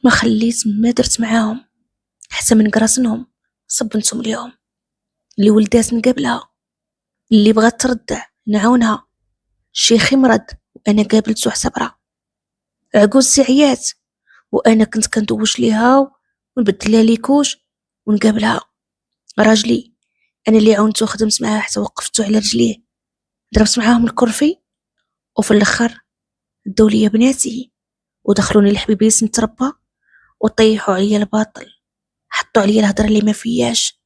ما خليت ما درت معاهم حتى من قراصنهم صبنتهم اليوم. اللي ولدات نقابلها، اللي بغات تردع نعاونها، شيخي مرض وانا قابلته حسبرة، عجوز سعيات وانا كنت كندوش ليها ونبدلها ليكوش ونقابلها. راجلي انا اللي عاونته خدمت معاه حتى وقفته على رجليه، ضربت معاهم الكرفي وفي الاخر داو ليا بناتي ودخلوني لحبيبيس نتربى وطيحوا عليا الباطل، حطوا عليا الهضره اللي ما فياش.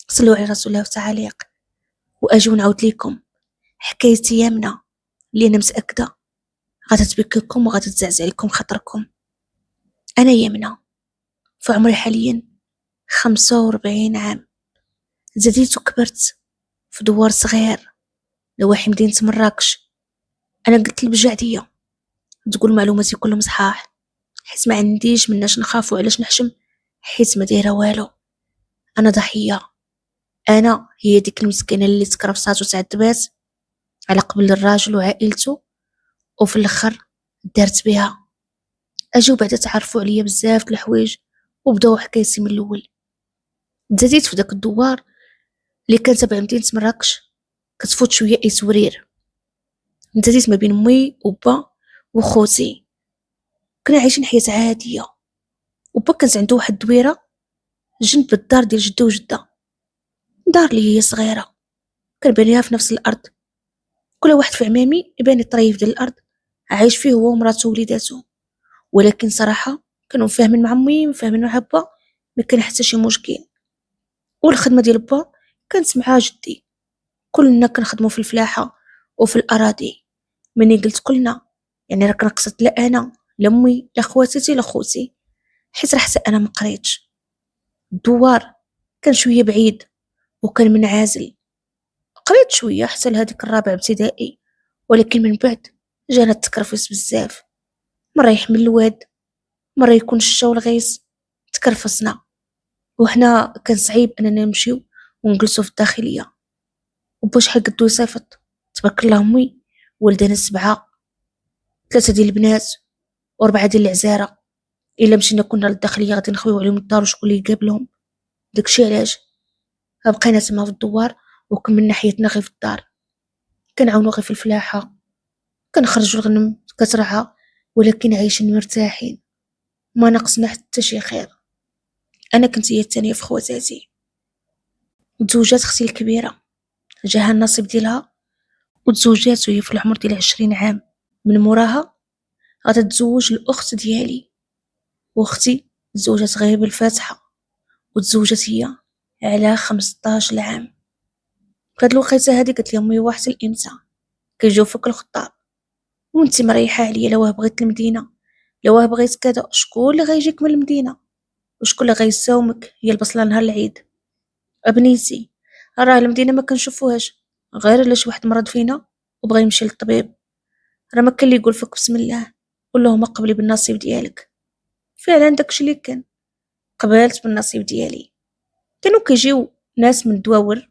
صلوا على رسول الله وتعاليق واجي ونعاود ليكم حكايتي يامنه اللي انا متاكده غتتبكيكم وغتتزعزع لكم خاطركم. انا يامنه في عمري حاليا 45 عام، زديت وكبرت في دوار صغير نواحي مدينة مراكش. انا قلت البجعديه تقول معلوماتي كلهم صحاح، حيت ما عنديش مناش نخاف وعلاش نحشم، حيت ما دايره والو. انا ضحيه، انا هي ديك المسكينه اللي تكرفصات وتعذبات على قبل الراجل وعائلته وفي الاخر دارت بها. اجيو بعدا تعرفوا عليا بزاف د الحوايج وبداو حكايتي من الاول. تزاديت في داك الدوار اللي كان تبع مدينة مراكش، كتفوت شويه اسورير. تزاديت ما بين امي وبا وخوتي، كنا عايشين حياة عاديه. وبا كانت عنده واحد الدويره جنب الدار ديال جده وجده، دار اللي هي صغيره كان بانيها في نفس الارض. كل واحد في عمامي يبان الطريف ديال الارض عايش فيه هو ومراته ووليداته، ولكن صراحه كانوا فاهمين مع امي وفاهمين مع با، ما كان حتى شي مشكل. والخدمه ديال با كانت مع جدي، كلنا كنخدموا في الفلاحه وفي الاراضي. مني قلت كلنا يعني راه كنقصد لا انا لا امي لا خواتاتي لا خوتي، حيت راه حتى انا ما قريتش. الدوار كان شويه بعيد وكان منعزل. قريت شويه حتى لهاديك الرابع ابتدائي، ولكن من بعد جانا التكرفس بزاف، مره يحمل الواد، مره يكون الشتا والغيث. تكرفسنا وحنا كان صعيب اننا نمشيو ونجلسو في الداخليه. وبا شحال قدو يصيفط، تبارك الله امي ولدنا 7، 3 ديال البنات و4 ديال العزاره. الا مشينا كنا للداخليه غادي نخويو عليهم الدار وشكون اللي يقابلهم. داكشي علاش بقينا تما في الدوار وكملنا حياتنا غير في الدار. كنعاونو غير في الفلاحه، كنخرجوا الغنم كترعى، ولكن عايشين مرتاحين، ما ناقصنا حتى شي خير. انا كنت هي الثانيه في خواتاتي. تزوجات اختي الكبيره جاها النصيب ديالها وتزوجات وهي في العمر ديال 20 عام. من موراها غتتزوج الاخت ديالي، واختي تزوجت غير بالفاتحه وتزوجت هي على 15 عام. في هاد الوقيته هادي قالت لي امي واحد الامتى كيجيو فيك الخطاب وانت مريحه عليا، لواه بغيت المدينه لواه بغيت كذا، شكون اللي غيجيك من المدينه وشكون اللي غيساومك هي البصله نهار العيد؟ ابنيتي راه المدينه ما كنشوفوهاش غير الا شي واحد مرض فينا وبغى يمشي للطبيب، راه ما كان اللي يقول فيك بسم الله اللهم قبلي بالنصيب ديالك. فعلا داكشي اللي كان، قبلت بالنصيب ديالي. كانوا كيجيو ناس من الدواور،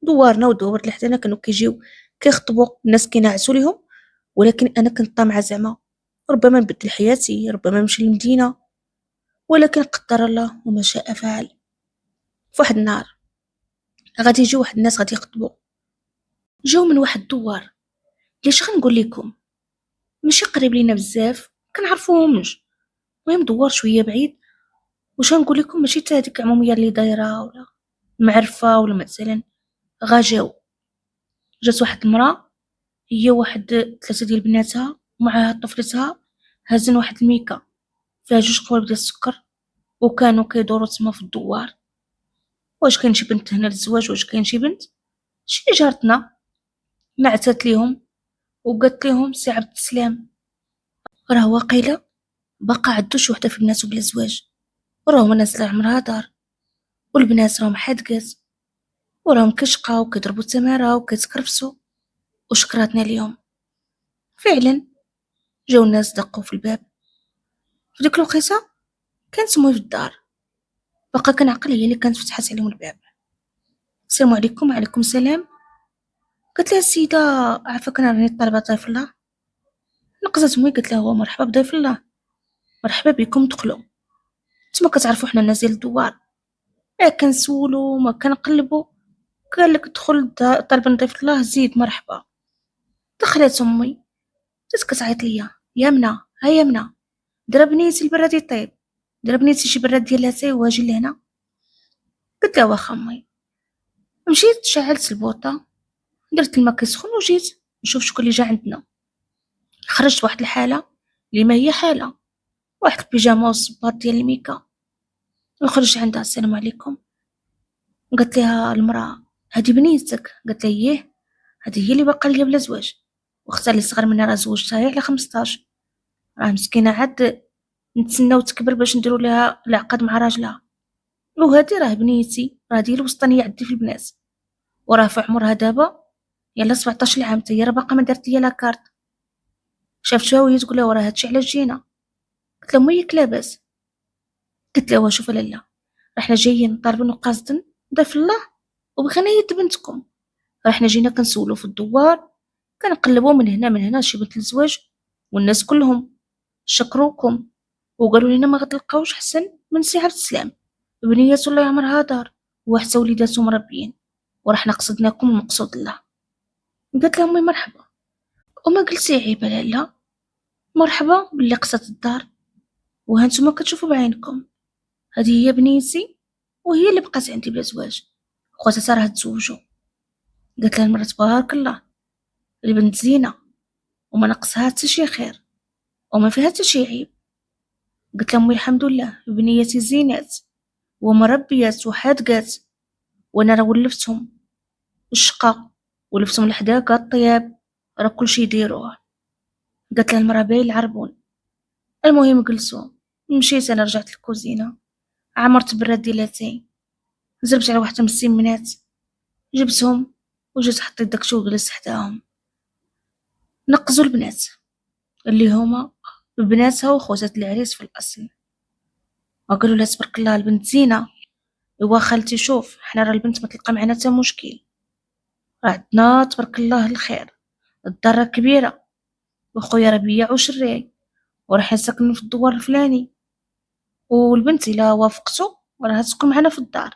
دوارنا ودوار اللي حدانا كانوا كيجيو كيخطبوا الناس كينعسوا ليهم، ولكن انا كنت طامعه زعما ربما نبدل حياتي، ربما نمشي للمدينه، ولكن قدر الله وما شاء فعل. فواحد النهار غادي يجيو واحد الناس غادي يخطبوا، جاو من واحد الدوار ليش غنقول لكم ماشي قريب لينا بزاف كنعرفوهمش، المهم دوار شويه بعيد. واش غنقول لكم ماشي حتى هذيك عموميه اللي دايره ولا معرفه ولا مثلا. جاو جات واحد المراه هي واحد 3 ديال بناتها ومعها طفلتها، هازن واحد الميكا فيها 2 قوالب ديال السكر، وكانوا كيدوروا تما في الدوار. واش كاين شي بنت هنا للزواج، واش كاين شي بنت؟ شي جارتنا نعتت ليهم وقالت لهم سي عبد السلام راه واقيلا بقى عندو شي وحده في بناتو بلا زواج، وراهم الناس اللي عمرها دار والبنات راهم حادقات وراهم كيشقاو وكيضربوا التماره وكيتكرفسوا وشكراتنا اليوم. فعلا جاو الناس دقوا في الباب. في ديك الوقيته كانت امي في الدار، بقى كنعقل هي اللي كانت فتحت عليهم الباب. السلام عليكم. وعليكم السلام. قالت لها السيده عافاك انا راني طالبه ضيف الله. نقزت امي قالت لها هو مرحبا بضيف الله، مرحبا بكم دخلوا. نتوما كتعرفوا حنا الناس ديال الدوار، كنسولو ما كنقلبو، قال لك دخل طلب نضيف الله زيد مرحبا. دخلت امي بدات كتعيط ليا، يا منى ها يا منى، ضربنيتي البراد يطيب، ضربنيتي شي براد ديال لاتاي واجي لهنا. قلت لها واخا امي. مشيت شعلت البوطه، درت الماء كيسخن وجيت نشوف شكون اللي جا عندنا. خرجت واحد الحاله اللي ما هي حاله، واحد البيجامه والصباط ديال الميكا، وخرجت عندها السلام عليكم. قالت لها المراه هذه بنيتك؟ قالت لها ايه، هذه هي اللي باقا ليا بلا زواج، واختها اللي صغر منها راه زوجتها هي على 15، راه مسكينه عاد نتسناو تكبر باش نديرو لها العقد مع راجلها، وهذه راه بنيتي، راه ديال الوسطانيه عندي في البنات، وراه في عمرها دابا يلا 17 عام، حتى هي راه باقا ما دارت ليا لاكارت. شافتها وهي تقول لها راه هادشي علاش جينا. قلت لها ميك لاباس. قلت لها وشوف لالا، راه حنا جايين طالبين وقاصدين ضيف الله وبغينا يد بنتكم، راه حنا جينا كنسولو في الدوار، كنقلبو من هنا من هنا شي بنت الزواج، والناس كلهم شكروكم وقالوا لنا ما غتلقاوش حسن من سي عبد السلام، بنيات الله يعمرها دار وحتى وليداتو مربيين، وراه حنا قصدناكم المقصود الله. قالت لها امي مرحبا، وما قلتي عيبه لالا، مرحبا باللي قصت الدار، وهانتوما كتشوفوا بعينكم، هذه هي بنيتي وهي اللي بقات عندي بلا زواج، خواتها راه تزوجوا. قالت لها المرة تبارك الله، البنت زينه وما نقصها حتى شي خير وما فيها حتى شي عيب. قلت لها امي الحمد لله بنيتي زينات ومربيات وحادقات، وانا راه ولفتهم الشقه ولفتهم الحداقه الطياب، راه كلشي يديروه. قالت لها المراه باين العربون. المهم جلسوا، مشيت انا رجعت للكوزينه، عمرت براد ديال لاتاي، زربت على واحد من السيمنات جبتهم وجيت حطيت داكشي وجلست حداهم. نقزوا البنات اللي هما بناتها وخواتات العريس في الاصل، وقالوا لها تبارك الله البنت زينه. ايوا خالتي شوف حنا راه البنت ما تلقى معنا حتى مشكل، راه عندنا تبارك الله الخير، الدار راه كبيره وخويا راه بياع وشري وراح ساكن في الدوار الفلاني، والبنت الا وافقتو راه تسكن معنا في الدار،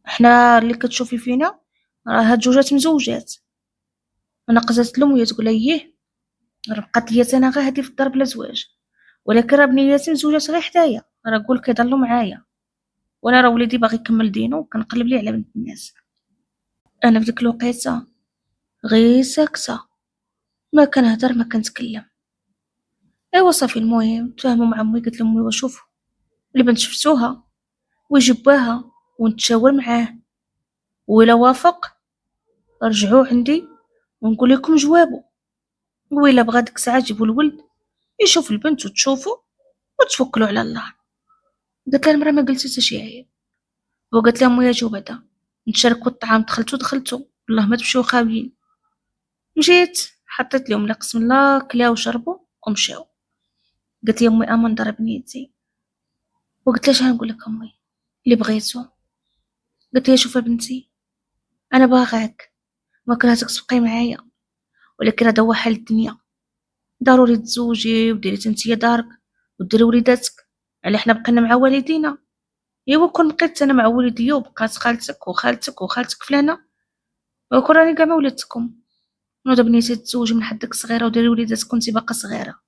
احنا اللي كتشوفي فينا راه هاد جوجات مزوجات. انا قزات لهم وهي تقول ايه، راه بقات ليا انا غير هادي في الدار بلا زواج، ولكن راه بنياتي مزوجات غير حدايا، راه قول كيضلوا معايا، وانا راه وليدي باغي يكمل دينو وكنقلب ليه على بنت الناس. انا في ديك الوقيته غير ساكته، ما كنهضر ما كنتكلم. ايوا صافي المهم تفاهموا مع امي، قلت لامي وشوف البنت شفتوها ويجباها ونتشاور معاه، وإلا وافق رجعوه عندي ونقول لكم جوابه، وإلا بغا ديك الساعة جيبوا الولد يشوف البنت وتشوفوا وتوكلوا على الله. قالت لها المراه ما قلتي حتى شي عيب، وقالت لها امي اجيو بعدا نتشاركوا الطعام، دخلتوا والله ما تمشيو خاويين. مشيت حطيت لهم لا قسم الله كلاو وشربوا ومشاو. قالت لي امي امان ضرب نيتي، وقلت لها شنو نقول لك امي اللي بغيتو. قالت لي شوفي بنتي انا باغاك ما كرهتك تبقاي معايا، ولكن هذا هو حال الدنيا، ضروري تزوجي وديري تنتيا دارك وديري وليداتك، على حنا بقينا مع والدينا. ايوا كون بقيت انا مع وليديا وبقات خالتك وخالتك وخالتك فلانه، وكون راني كاع ما ولدتكم، نوض بنيتي تزوجي من حدك صغيره وديري وليداتك كنتي باقا صغيره.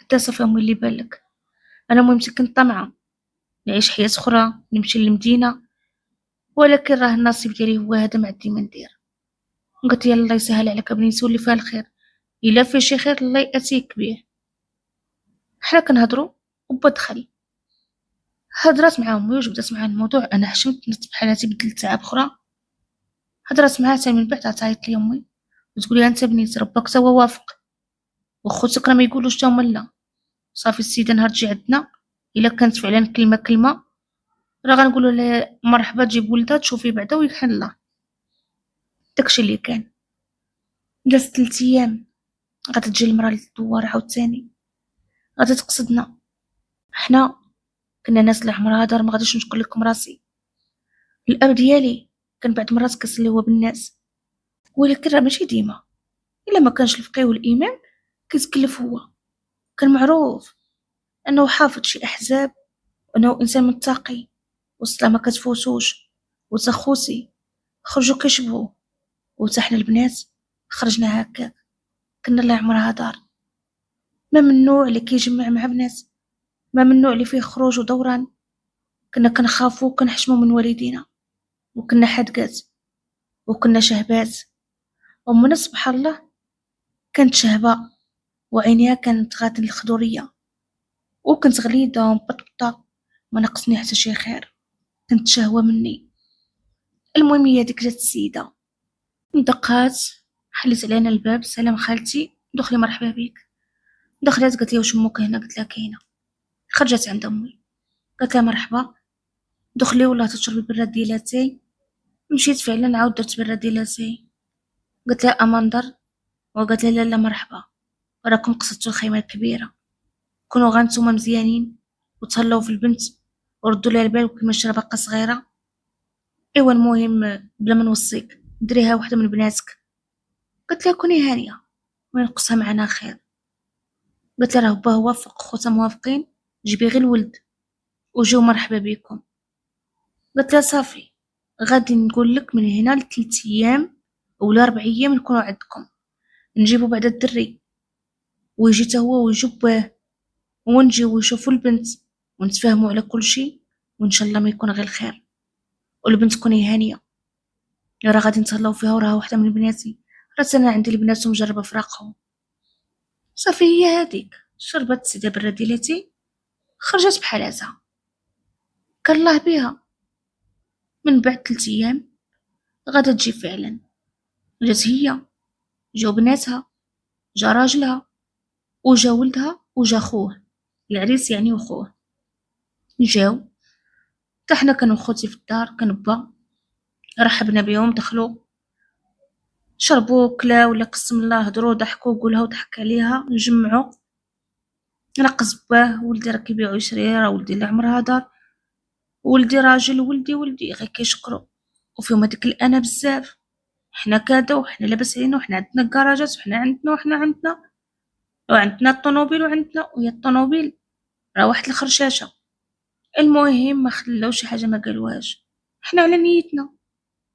حتى صافي امي اللي بالك، انا مهمتي كنت طمعه نعيش حياه اخرى نمشي للمدينه، ولكن راه النصيب ديالي هو هذا ما عندي ما ندير. قلت يا الله يسهل عليك بنيتي واللي فيها الخير، الا فيه شي خير الله ياتيك به. حنا كنهضروا وبا دخل، هضرات مع امي وجبدات مع الموضوع، انا حشمت نت بحال هاتي بدلت تعب اخرى. هضرات معها حتى من بعد عطايت لي امي وتقول لي انت بنيتي ربك تا هو وافق، وخوتك راه ما يقولوش تا هما لا. صافي السيده نهار تجي عندنا الا كانت فعلا كلمه كلمه راه غنقولوا لها مرحبا تجيب ولدها تشوفي بعدا ويكحل الله. داكشي اللي كان. جلست 3 ايام غادا تجي المراه للدوار عاوتاني غادا تقصدنا. حنا كنا ناس اللي عمرها دار، ما غاديش نقول لكم راسي، الاب ديالي كان بعد مرات كيصلي هو بالناس، ولكن راه ماشي ديما، الا ما كانش الفقيه والامام كيتكلف هو، كان معروف أنه حافظ شي أحزاب، وأنه إنسان متقي، والصلاة ما كتفوتوش، وتخوسي خرجوا كيشبهوا، وتحنا البنات خرجنا هكاك، كنا لا عمرها دار. ما من النوع اللي كيجمع مع بنات، ما من النوع اللي فيه خروج ودوران. كنا كنخافو وكنحشمو من والدينا، وكنا حدقات، وكنا شهبات. أمنا سبحان الله كانت شهبة، وعينيها كانت غادن الخضورية، وكنت غليظة ومبطبطة، ما نقصني حتى شي خير، كنت شهوة مني. المهم هي ديك جات السيدة، دقات، حلت علينا الباب: سلام خالتي، دخلي مرحبا بك. دخلت قالت لي: واش امك هنا؟ قلت لها: كاينه. خرجت عند امي، قالت لها: مرحبا، دخلي ولا تشربي البراد ديال اتاي. مشيت فعلا، عاود درت براد ديال اتاي. قلت لها: امندر؟ وقالت لها: لا لا مرحبا، راكم قصدتوا الخيمه الكبيره، كونوا غا نتوما مزيانين وتهلاو في البنت وردوا لها البال كيما شرا باقا صغيره. ايوا المهم بلا ما نوصيك دريها وحده من بناتك. قلت لها: كوني هانيه وينقصها معنا خير. قلت لها: راه با وافق خوتها موافقين، جيبي غير الولد وجيو مرحبا بكم. قلت لها: صافي، غادي نقول لك من هنا ل3 ايام ولا 4 ايام نكونوا عندكم، نجيبوا بعد الدري ويجي تا هو ويجيب باه، ونجيو ويشوفوا البنت ونتفاهموا على كل شيء، وان شاء الله ما يكون غير خير، والبنت تكوني هانيه. راه غادي نتهلاو فيها وراها وحده من بناتي، راه انا عندي البنات ومجربه فراقهم. صافي هي هذيك شربت سيده براديلتي، خرجت بحالاتها، كان الله بها. من بعد 3 ايام غادا تجي فعلا، جات هي، جاو بناتها، جا راجلها، وجا ولدها، وجا خوه العريس يعني وخوه. جاو حتى حنا كانوا خوتي في الدار، كان با رحبنا بهم، دخلوا شربوا كلاو ولا قسم الله، هضروا ضحكوا، قولها وضحك عليها، نجمعوا. نقص باه ولدي راه كيبيع ويشري، راه ولدي اللي عمرها دار، ولدي راجل، ولدي غير كيشكروا. وفيهم هذيك الانا بزاف، حنا كذا وحنا لاباس علينا وحنا عندنا كراجات وحنا عندنا وعندنا الطوموبيل وعندنا، وهي الطوموبيل راه واحد الخرشاشه. المهم ما خلاو شي حاجه ما قالوهاش، حنا على نيتنا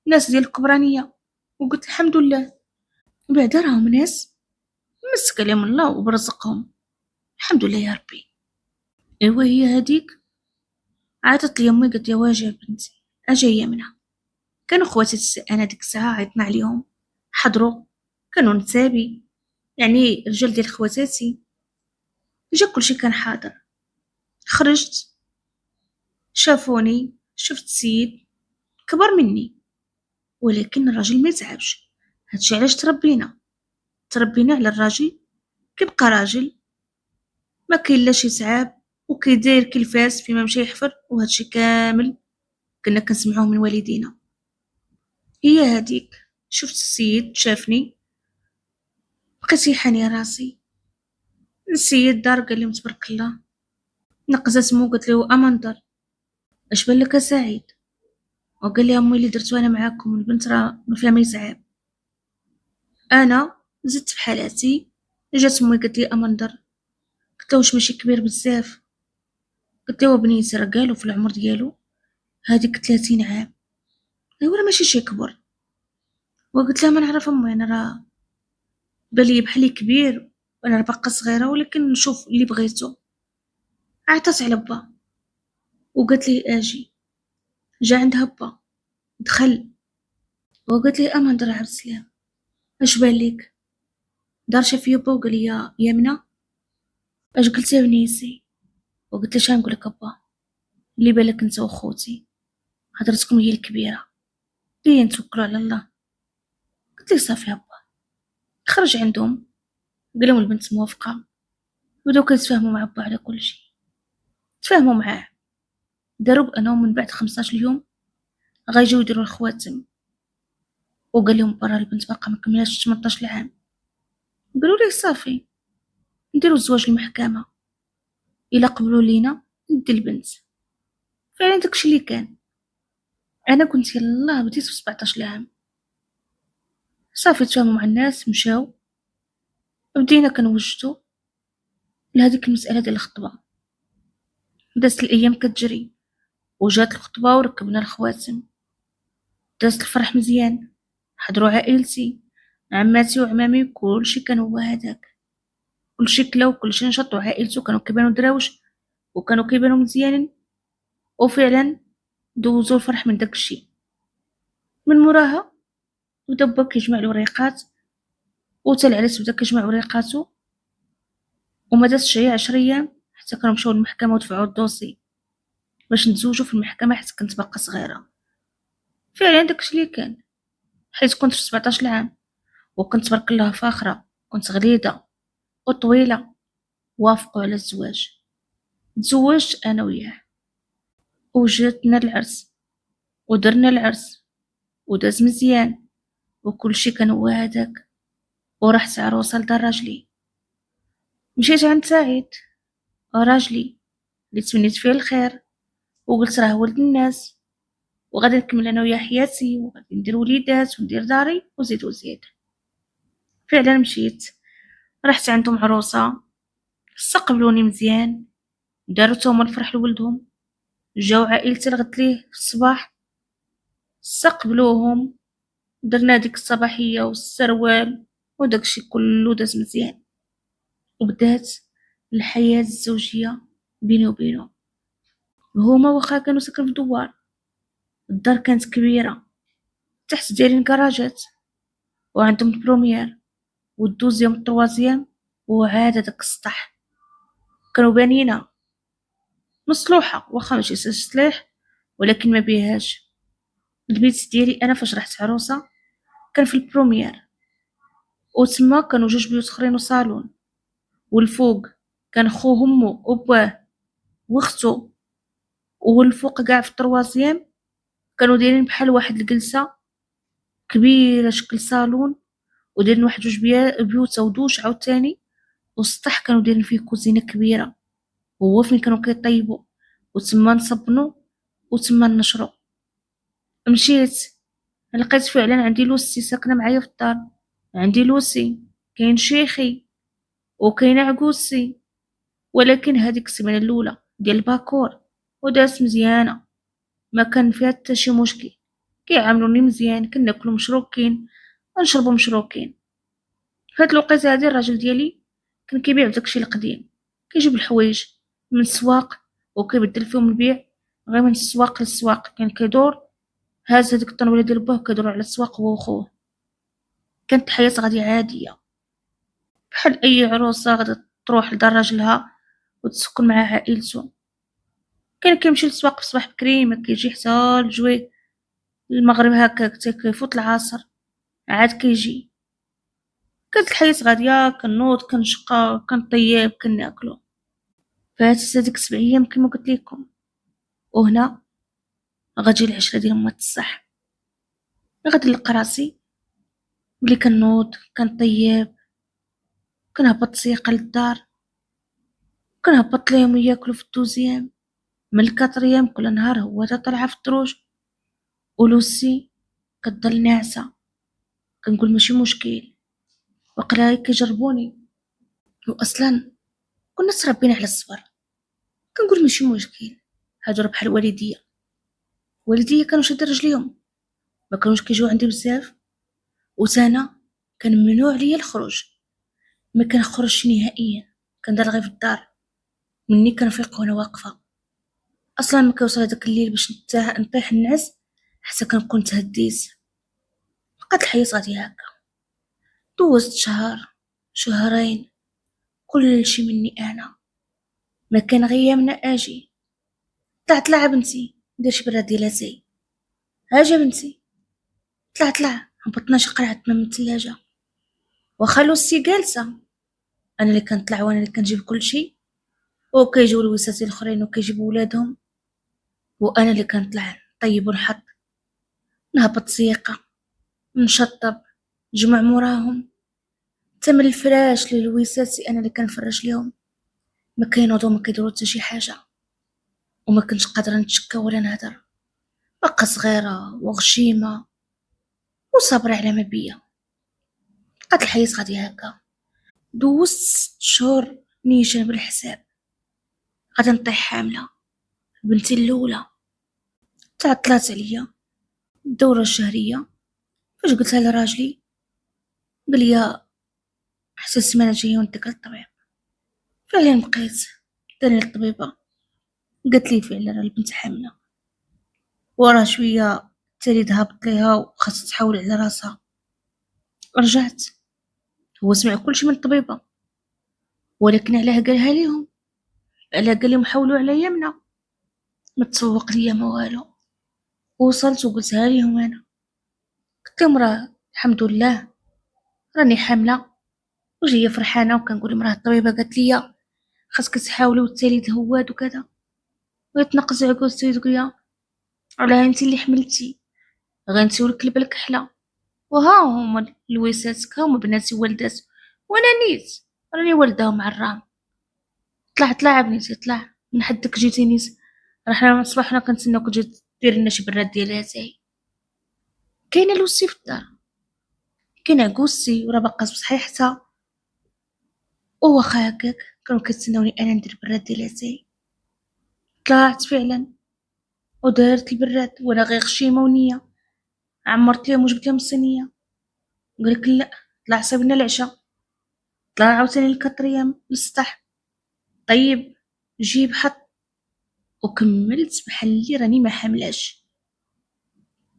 ناس ديال الكبرانيه. وقلت الحمد لله، بعدا راهم ناس مسك عليهم الله وبرزقهم، الحمد لله يا ربي. ايوا هي هذيك عيطت لي امي، قالت لي: واجع بنتي اجي منها. كانوا خواتي انا ديك الساعه عيطنا عليهم، حضروا، كانوا نسابي يعني رجال ديال خواتاتي، جا كلشي كان حاضر. خرجت، شافوني، شفت سيد كبر مني، ولكن الراجل ما يتعبش. هادشي علاش تربينا على الراجل كيبقى راجل، ما كاين لا شي تعاب، وكيداير كالفاس فيما مشى يحفر، وهادشي كامل كنا كنسمعوه من والدينا. هي هذيك شفت السيد شافني، بقيت يحاني راسي. السيد دار قال لي: تبارك الله. نقزت سمو قلت له: امندر، اش بان لك سعيد؟ وقال لي: امي اللي درتو انا معاكم البنت راه ما فيها ما يتعب. انا زدت بحالاتي، جات امي قالت لي: امندر. قلت له: واش ماشي كبير بزاف؟ قلت له: بنيتي راه قالوا في العمر ديالو هذيك 30 عام، ايوا راه ماشي شي كبر. وقلت لها: ما نعرف امي، انا راه بالي بحالي كبير وانا راه باقا صغيره، ولكن نشوف اللي بغيتو. عيطت على با وقالت لي: اجي. جا عندها با، دخل وقالت لي: امندر عبد السلام، اش بان ليك؟ دار شافيا با وقال لي: يا منى، اش قلتي يا بنيتي؟ وقلت له: شنو نقول لك ابا، اللي بالك انت وخوتي، هضرتكم هي الكبيره، ليه نتوكلوا على الله. قلت له: صافي ابا. خرج عندهم، قال لهم البنت موافقه، بداو كيتفاهموا مع با على كل شيء. تفاهموا معاه، داروا بانهم من بعد 15 يوم غيجيو يديروا الخواتم. وقال لهم برا البنت باقا ما كملاتش 18 عام. قالوا ليه: صافي نديروا الزواج المحكمه، الا قبلوا لينا ندي البنت. فعلا داكشي اللي كان. انا كنت يلاه بديت في 17 عام. صافي تفاهموا مع الناس، مشاو، بدينا كنوجدوا لهذيك المساله ديال الخطبه. دازت الأيام كتجري، وجات الخطبة وركبنا الخواتم. دازت الفرح مزيان، حضروا عائلتي، عماتي وعمامي، كلشي كان هو هداك. كلشي كلا وكلشي نشط، وعائلتو كانوا كيبانو دراوش وكانوا كيبانو مزيانين، وفعلا دوزو الفرح من داك الشي. من موراها بدا با كيجمع الوريقات، وتا العريس بدا كيجمع وريقاتو، وما دازش غير 10 ايام حتى كانوا مشاو للمحكمة ودفعوا الدوسي باش نتزوجوا في المحكمة، حيت كنت باقا صغيرة. فعلا داكشي اللي كان، حيت كنت في 17 عام، وكنت تبارك الله فاخرة، كنت غليظة وطويلة. وافقوا على الزواج، تزوجت انا وياه، وجاتنا العرس ودرنا العرس وداز مزيان، وكلشي كان هو هداك. ورحت عروسة لدار راجلي، مشيت عند سعيد راجلي اللي تمنيت فيه الخير، وقلت راه ولد الناس، وغادي نكمل انا وياه حياتي، وغادي ندير وليدات وندير داري وزيد وزيد. فعلا مشيت، رحت عندهم عروسة، استقبلوني مزيان، داروا توما الفرح لولدهم، جاو عائلتي لغد ليه في الصباح، استقبلوهم، درنا ديك الصباحية والسروال وداكشي كله داز مزيان، وبدات الحياة الزوجية بيني وبينه. هما واخا كانوا ساكن في دوار، الدار كانت كبيرة، تحت دايرين كراجات، وعندهم البروميير والدوزيام والطروازيام، وعاد داك السطح كانوا بانينا مصلوحة، واخا ماشي سلاح، ولكن ما بيهاش. البيت ديالي انا فاش رحت عروسة كان في البروميير، وتما كانوا جوج بيوت اخرين وصالون، والفوق كان خو همو وباه واختو، والفوق كاع في الطروازيام كانوا دايرين بحال واحد الجلسة كبيرة شكل صالون، ودايرين واحد جوج بيوت ودوش عاوتاني، والسطح كانوا دايرين فيه كوزينة كبيرة، وهو فين كانوا كيطيبوا، وتما نصبنوا وتما نشرو. مشيت لقيت فعلا عندي لوسي ساكنه معايا في الدار، عندي لوسي، كاين شيخي وكاين عكوسي، ولكن هذيك السيمانه الاولى ديال الباكور ودازت مزيانه، ما كان فيها حتى شي مشكل، كيعاملوني مزيان، كناكلو مشروكين ونشربو مشروكين. فهاد الوقيته هادي الراجل ديالي كان كيبيع داكشي القديم، كيجيب الحوايج من السواق وكيبدل فيهم البيع، غير من السواق للسواق، كان كيدور هاز هاديك الطنوبله ديال باه كيدور على السواق هو وخوه. كانت الحياه غادي عاديه بحال اي عروسه غادا تروح لدار راجلها وتسكن مع عائلته. كان كيمشي للسواق في الصباح بكري، ما كيجي حتى الجوي المغرب هكاك حتى كيفوت العصر عاد كيجي. كانت الحياه غاديه، كنوض كنشقى كنطيب كناكلو. فاتت هاديك 7 ايام كما قلت لكم، وهنا غتجي العشره ديال امات الصح. غادي نلقى راسي ملي كنوض كنطيب، كنهبط سيقه للدار، كنهبط ليهم ياكلوا في الدوزيام، من الكاتريام كل نهار هو تا طالعه في الدروج، ولوسي كتضل ناعسه. كنقول ماشي مشكل، وقيلا كيجربوني، واصلا كنا تربينا على الصبر. كنقول ماشي مشكل، هادو راه بحال والديا كانوا شاد رجليهم، ما كانوش كيجيو عندي بزاف، وتانا كان ممنوع عليا الخروج، ما كنخرجش نهائيا، كندار غير في الدار. مني كنفيق وانا واقفه، اصلا ما كيوصل هذاك الليل باش نطيح النعس حتى كنكون تهديت. بقات الحياه غادي هكا، دوزت شهر شهرين، كل شي مني انا، ما كان غير من اجي. طلع بنتي دير شي براد ديال اتاي، هاجا بنتي طلع هبطنا شي قرعه من الثلاجه، واخا لوسي جالسه، انا اللي كنطلع وانا اللي كنجيب كل شي، وكيجيو الوساتي الاخرين وكيجيبوا ولادهم، وانا اللي كنطلع طيب ونحط، نهبط سيقه، نشطب، جمع موراهم، تم الفراش للوساتي انا اللي كنفرش ليهم. ما كينوضوا ما كيديروا حتى شي حاجه، وما كنتش قادره نتشكى ولا نهضر، باقا صغيره وغشيمه وصابره على ما بيا. بقات الحياه غادي هكا، دوزت 6 شهور نيشان بالحساب، غادا نطيح حامله. بنتي الأولى تعطلات عليا الدورة الشهرية. فاش قلتها لراجلي قال لي حتى السمانة الجاية ونديك للطبيب. فعلا بقيت داني للطبيبة، قالت لي فعلا راه البنت حاملة وراه شوية التالي هابط ليها وخاصها تحاول على راسها. رجعت، هو سمع كلشي من الطبيبة، ولكن علاه قالها ليهم؟ علاه قال لهم حاولوا على يمنا؟ ما تسوق ليا ما والو. وصلت وقلتها ليهم انا، قلت لهم راه الحمد لله راني حاملة وجايه فرحانه، وكنقول لهم راه الطبيبه قالت لي خاصك تحاولي والتالي هواد وكذا. ويتنقز عكوزتي وتقول لي علاه انت اللي حملتي غنسولك البلك حلا، وها هما الويسات هما بناتي ولدات وانا نيت راني والداهم مع الرام. طلع بنيتي طلع من حدك جيتي نيت، راه حنا من الصباح حنا كنتسناوك تجي دير لنا شي براد ديال اتاي. كاينه لوسي في الدار، كاين عكوزتي وراه باقا بصحيحتها، وواخا هكاك كانوا كيتسناوني انا ندير براد ديال اتاي. طلعت فعلا ودارت البراد وانا غير غشيمه ونيه، عمرت ليهم وجبت لهم الصينيه. قالك لا، طلع صايبنا العشاء، طلع عاوتاني الكطريام للسطح، طيب جيب حط، وكملت بحال اللي راني ما حاملاش.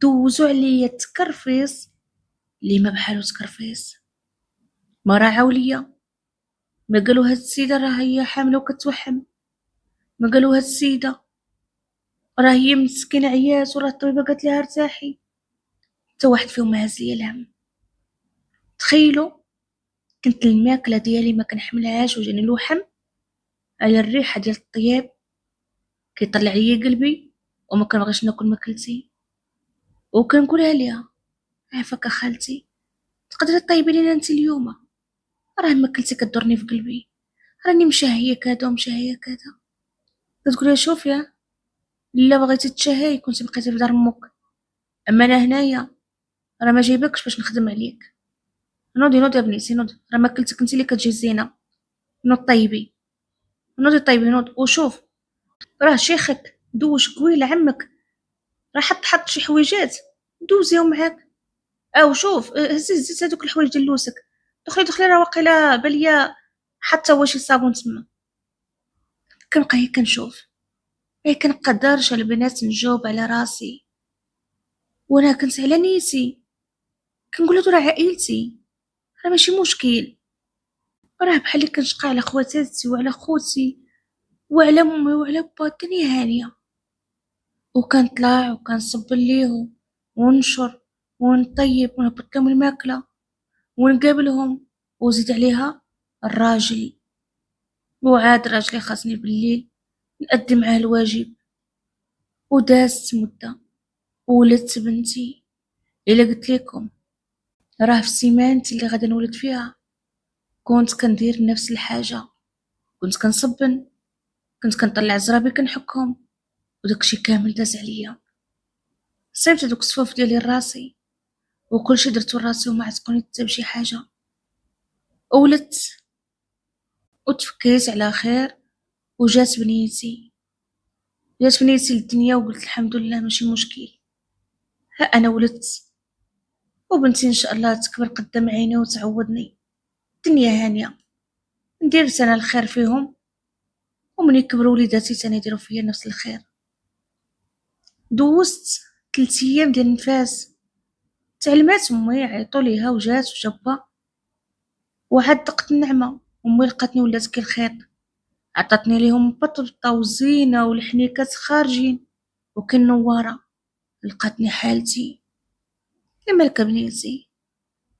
دوزو عليا تكرفيص اللي ما بحالو تكرفيص. ما راعاو ليا، ما قالوا هاد السيده راه هي حامله وكتوحم، ما قالوا هاد السيده راه هي مسكينه عيات وراه الطبيبه قالت لها ارتاحي. حتى واحد فيهم ما هز ليا الهم. تخيلوا كنت الماكله ديالي ما كنحملهاش وجاني الوحم على الريحه ديال الطياب كيطلع ليا قلبي وما كنبغيش ناكل ماكلتي. وكنقولها ليها عافاك خالتي تقدري طيبي لينا انت اليوم، راه ماكلتي كدورني في قلبي، راني مشاهيه كذا ومشاهيه كذا. كتقولي شوفي الا بغيتي تشهي كنتي بقيتي في دار امك، اما انا هنايا راه ما جايبكش باش نخدم عليك. نوضي يا بنيتي نوضي، راه ماكلتك انت اللي كتجي زينه، نوض طيبي نوض. وشوف راه شيخك دوش قويل عمك راه حط شي حويجات دوزيهم معاك. او شوف هزي هذوك الحوايج ديال لوسك، دخلي راه واقيلا باليا حتى هو شي صابون تما. كنبقى هي كنشوف هي كنقدرش البنات نجاوب على راسي، وانا كنت على نيتي كنقول هادو راه عائلتي، راه ماشي مشكل، راه بحال اللي كنشقى على خواتاتي وعلى خوتي وعلى امي وعلى با الدنيا هانيه. وكنطلع وكنصب ليهم ونشر ونطيب ونهبط لهم الماكله ونقابلهم وزيد عليها الراجل. وعاد راجلي خاصني بالليل نأدي معاه الواجب. ودازت مدة وولدت بنتي. إلا قلت لكم راه في سيمانتي اللي غادي نولد فيها كنت كندير نفس الحاجة، كنت كنصبن، كنت كنطلع زرابي كنحكهم، وداكشي كامل داز عليا. صيبت دوك الصفوف ديالي لراسي وكلشي درتو لراسي وما عتقوني حتى بشي حاجة. ولدت وتفكيت على خير جات بنيتي للدنيا وقلت الحمد لله ماشي مشكل. ها انا ولدت وبنتي ان شاء الله تكبر قدام عيني وتعوضني. الدنيا هانيه ندير انا الخير فيهم ومن يكبروا وليداتي تاني يديروا فيا نفس الخير. دوزت 3 ايام ديال النفاس، تعلمات امي عيطوا ليها وجات وجابها وعاد دقت النعمه. امي لقاتني ولات كي الخيط، عطاتني ليهم بطبطه وزينه والحنيكات خارجين وكالنواره. لقاتني حالتي يا مالك بنيتي،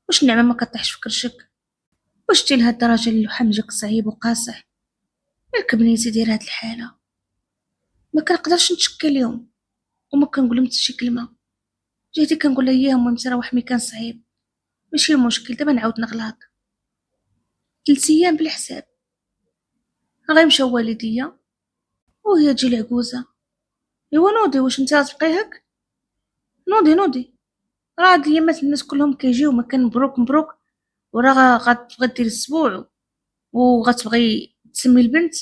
واش النعمه ما كطيحش في كرشك؟ واش تي لهاد الدرجه اللي اللحم جاك صعيب وقاصح؟ مالك بنيتي دايره هاد الحاله؟ ما كنقدرش نتشكى اليوم وما كنقول لهم حتى شي كلمه. جهدي كنقول لها يا امي راه وحمي كان صعيب ماشي مشكل دابا نعاود نغلط. 3 ايام بالحساب غيمشاو والديا وهي تجي العكوزه. ايوا نوضي واش نتا غتبقي هك؟ نوضي راه هاد الايامات الناس كلهم كيجيو ما كان مبروك وراه غتبغي دير السبوع وغتبغي تسمي البنت.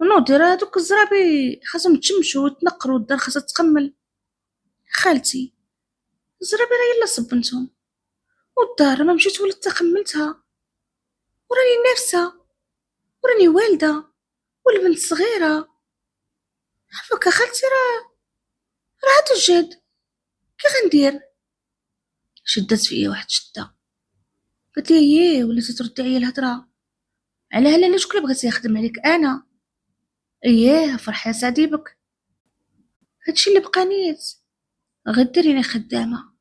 ونوضي راه هادوك الزرابي خاصهم تشمشوا وتنقروا، الدار خاصها تخمل. خالتي الزرابي راه يلا صبنتهم، والدار ما مشيت ولا تخملتها، وراني نافسه، وراني والده، والبنت صغيره. عفاك خالتي راه هاد الجهد كي غندير؟ شدت فيا واحد شده، قالت لي ايه وليتي تردي عليا الهضره، على هلا شكون اللي بغيتي يخدم عليك؟ انا. اييه فرحه سعدي بك، هادشي اللي بقى نيت، غير ديريني خدامه.